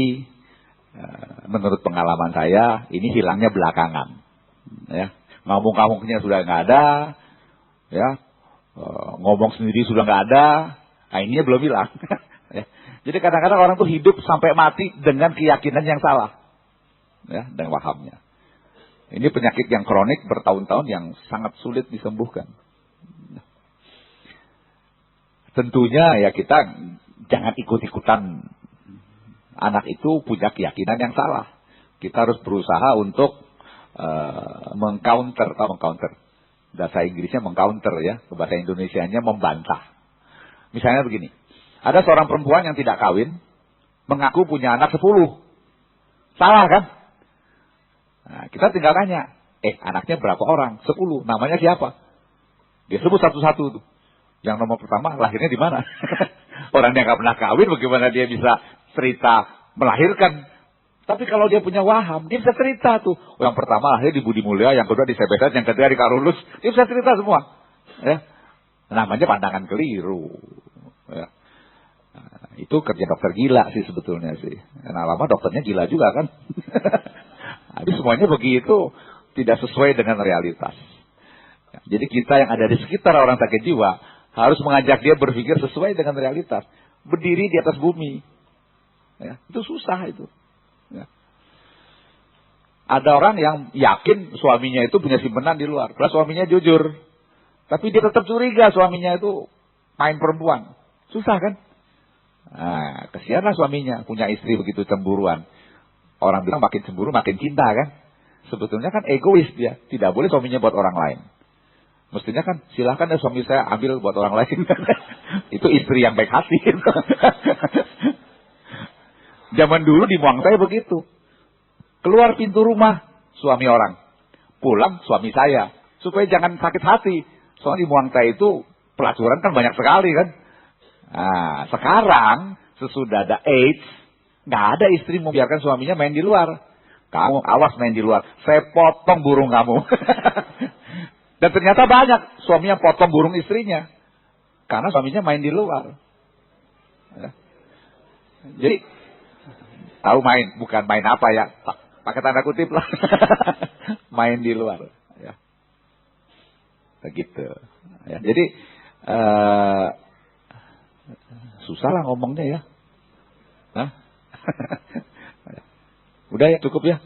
menurut pengalaman saya, ini hilangnya belakangan. Ya. Ngamuk-ngamuknya sudah nggak ada. Ya. Ngomong sendiri sudah nggak ada. Nah, ini belum hilang. Ya. Jadi kadang-kadang orang tuh hidup sampai mati dengan keyakinan yang salah. Ya, dan wahamnya. Ini penyakit yang kronik bertahun-tahun yang sangat sulit disembuhkan. Tentunya ya kita jangan ikut-ikutan anak itu punya keyakinan yang salah. Kita harus berusaha untuk mengcounter. Bahasa Inggrisnya mengcounter ya, ke bahasa Indonesianya membantah. Misalnya begini, ada seorang perempuan yang tidak kawin, mengaku punya anak 10. Salah kan? Nah, kita tinggal tanya, anaknya berapa orang? 10. Namanya siapa? Dia sebut satu-satu tuh. Yang nomor pertama, lahirnya di mana? Orang yang nggak pernah kawin, bagaimana dia bisa cerita melahirkan? Tapi kalau dia punya waham, dia bisa cerita tuh. Yang pertama lahir di Budi Mulia, yang kedua di Sebedat, yang ketiga di Karulus. Dia bisa cerita semua. Ya. Namanya pandangan keliru. Ya. Nah, itu kerja dokter gila sih sebetulnya sih. Karena lama dokternya gila juga kan. Tapi semuanya begitu, tidak sesuai dengan realitas. Jadi kita yang ada di sekitar orang sakit jiwa harus mengajak dia berpikir sesuai dengan realitas. Berdiri di atas bumi. Ya, itu susah itu. Ya. Ada orang yang yakin suaminya itu punya simpenan di luar. Padahal suaminya jujur. Tapi dia tetap curiga suaminya itu main perempuan. Susah kan? Nah, kesianlah suaminya punya istri begitu cemburuan. Orang bilang makin cemburu makin cinta kan? Sebetulnya kan egois dia. Tidak boleh suaminya buat orang lain. Mestinya kan silahkan ya suami saya ambil buat orang lain. Itu istri yang baik hati. Zaman dulu di Muang saya begitu. Keluar pintu rumah suami orang. Pulang suami saya. Supaya jangan sakit hati. Soalnya di Muang saya itu pelacuran kan banyak sekali kan. Nah, sekarang sesudah ada AIDS, nggak ada istri membiarkan suaminya main di luar. Kamu awas main di luar, saya potong burung kamu. Dan ternyata banyak suaminya potong burung istrinya karena suaminya main di luar. Ya. Jadi tahu main, bukan main apa ya, pakai tanda kutip lah. Main di luar. Ya. Begitu. Ya. Jadi susah lah ngomongnya ya. Hah? Udah ya, cukup ya.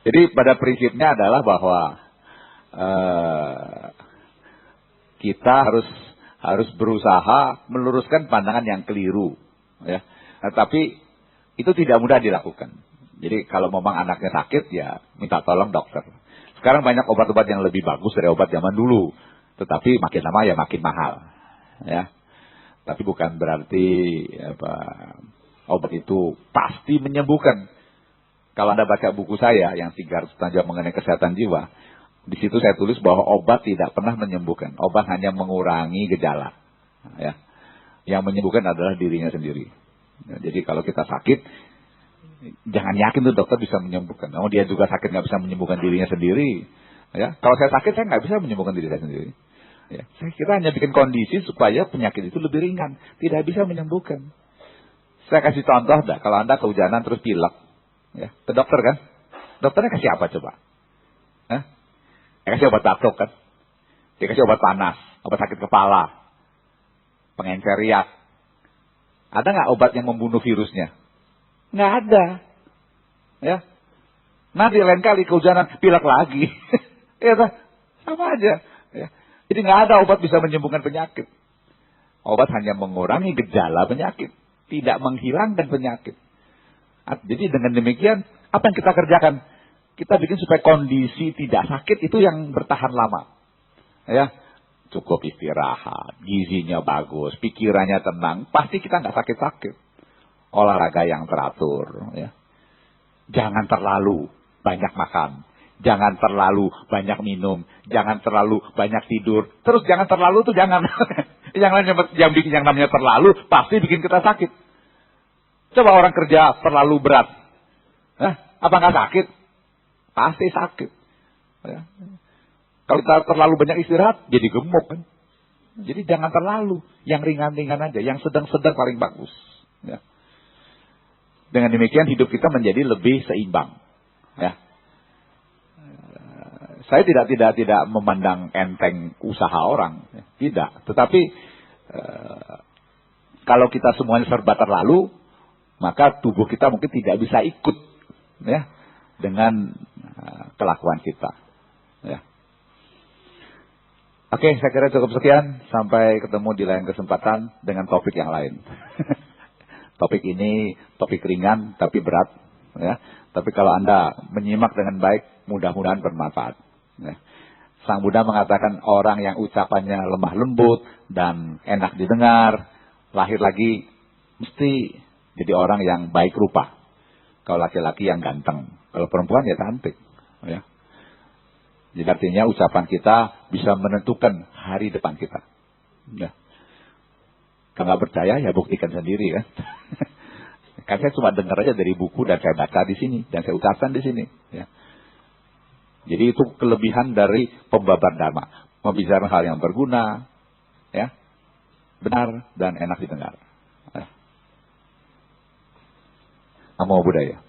Jadi pada prinsipnya adalah bahwa kita harus berusaha meluruskan pandangan yang keliru, ya. Nah, tapi itu tidak mudah dilakukan. Jadi kalau memang anaknya sakit ya minta tolong dokter. Sekarang banyak obat-obat yang lebih bagus dari obat zaman dulu, tetapi makin lama ya makin mahal, ya. Tapi bukan berarti obat itu pasti menyembuhkan. Kalau Anda baca buku saya yang 300 tajam mengenai kesehatan jiwa, di situ saya tulis bahwa obat tidak pernah menyembuhkan. Obat hanya mengurangi gejala. Ya. Yang menyembuhkan adalah dirinya sendiri. Ya, jadi kalau kita sakit, jangan yakin tuh dokter bisa menyembuhkan. Oh, dia juga sakit nggak bisa menyembuhkan dirinya sendiri. Ya. Kalau saya sakit, saya nggak bisa menyembuhkan diri saya sendiri. Ya, kita hanya bikin kondisi supaya penyakit itu lebih ringan, tidak bisa menyembuhkan. Saya kasih contoh dah, kalau Anda kehujanan terus pilek, ya, ke dokter kan, dokternya kasih apa coba? Hah? Dia kasih obat batuk kan, dia kasih obat panas, obat sakit kepala, pengencer riak. Ada nggak obat yang membunuh virusnya? Nggak ada, ya. Nanti lain kali kehujanan pilek lagi, ya, sama aja, ya. Jadi nggak ada obat bisa menyembuhkan penyakit. Obat hanya mengurangi gejala penyakit, tidak menghilangkan penyakit. Jadi dengan demikian, apa yang kita kerjakan? Kita bikin supaya kondisi tidak sakit itu yang bertahan lama. Ya, cukup istirahat, gizinya bagus, pikirannya tenang, pasti kita nggak sakit-sakit. Olahraga yang teratur, ya. Jangan terlalu banyak makan, jangan terlalu banyak minum, jangan terlalu banyak tidur. Terus jangan terlalu tuh jangan. yang bikin yang namanya terlalu pasti bikin kita sakit. Coba orang kerja terlalu berat, apa nggak sakit? Pasti sakit. Ya. Kalau kita terlalu banyak istirahat, jadi gemuk kan. Jadi jangan terlalu, yang ringan-ringan aja, yang sedang-sedang paling bagus. Ya. Dengan demikian hidup kita menjadi lebih seimbang. Ya. Saya tidak memandang enteng usaha orang, ya. Tidak. Tetapi kalau kita semuanya serba terlalu, maka tubuh kita mungkin tidak bisa ikut, ya, dengan kelakuan kita. Ya. Oke, saya kira cukup sekian. Sampai ketemu di lain kesempatan dengan topik yang lain. Topik ini topik ringan tapi berat, ya. Tapi kalau Anda menyimak dengan baik, mudah-mudahan bermanfaat. Ya. Sang Buddha mengatakan orang yang ucapannya lemah lembut dan enak didengar, lahir lagi mesti jadi orang yang baik rupa. Kalau laki-laki yang ganteng, kalau perempuan ya cantik. Ya. Jadi artinya ucapan kita bisa menentukan hari depan kita. Ya. Kalau nggak percaya ya buktikan sendiri kan. Kan saya cuma dengar aja dari buku dan saya baca di sini dan saya ucapkan di sini. Ya. Jadi itu kelebihan dari pembabar dharma, membicarakan hal yang berguna, ya, benar dan enak didengar. Ya. Namo Buddhaya.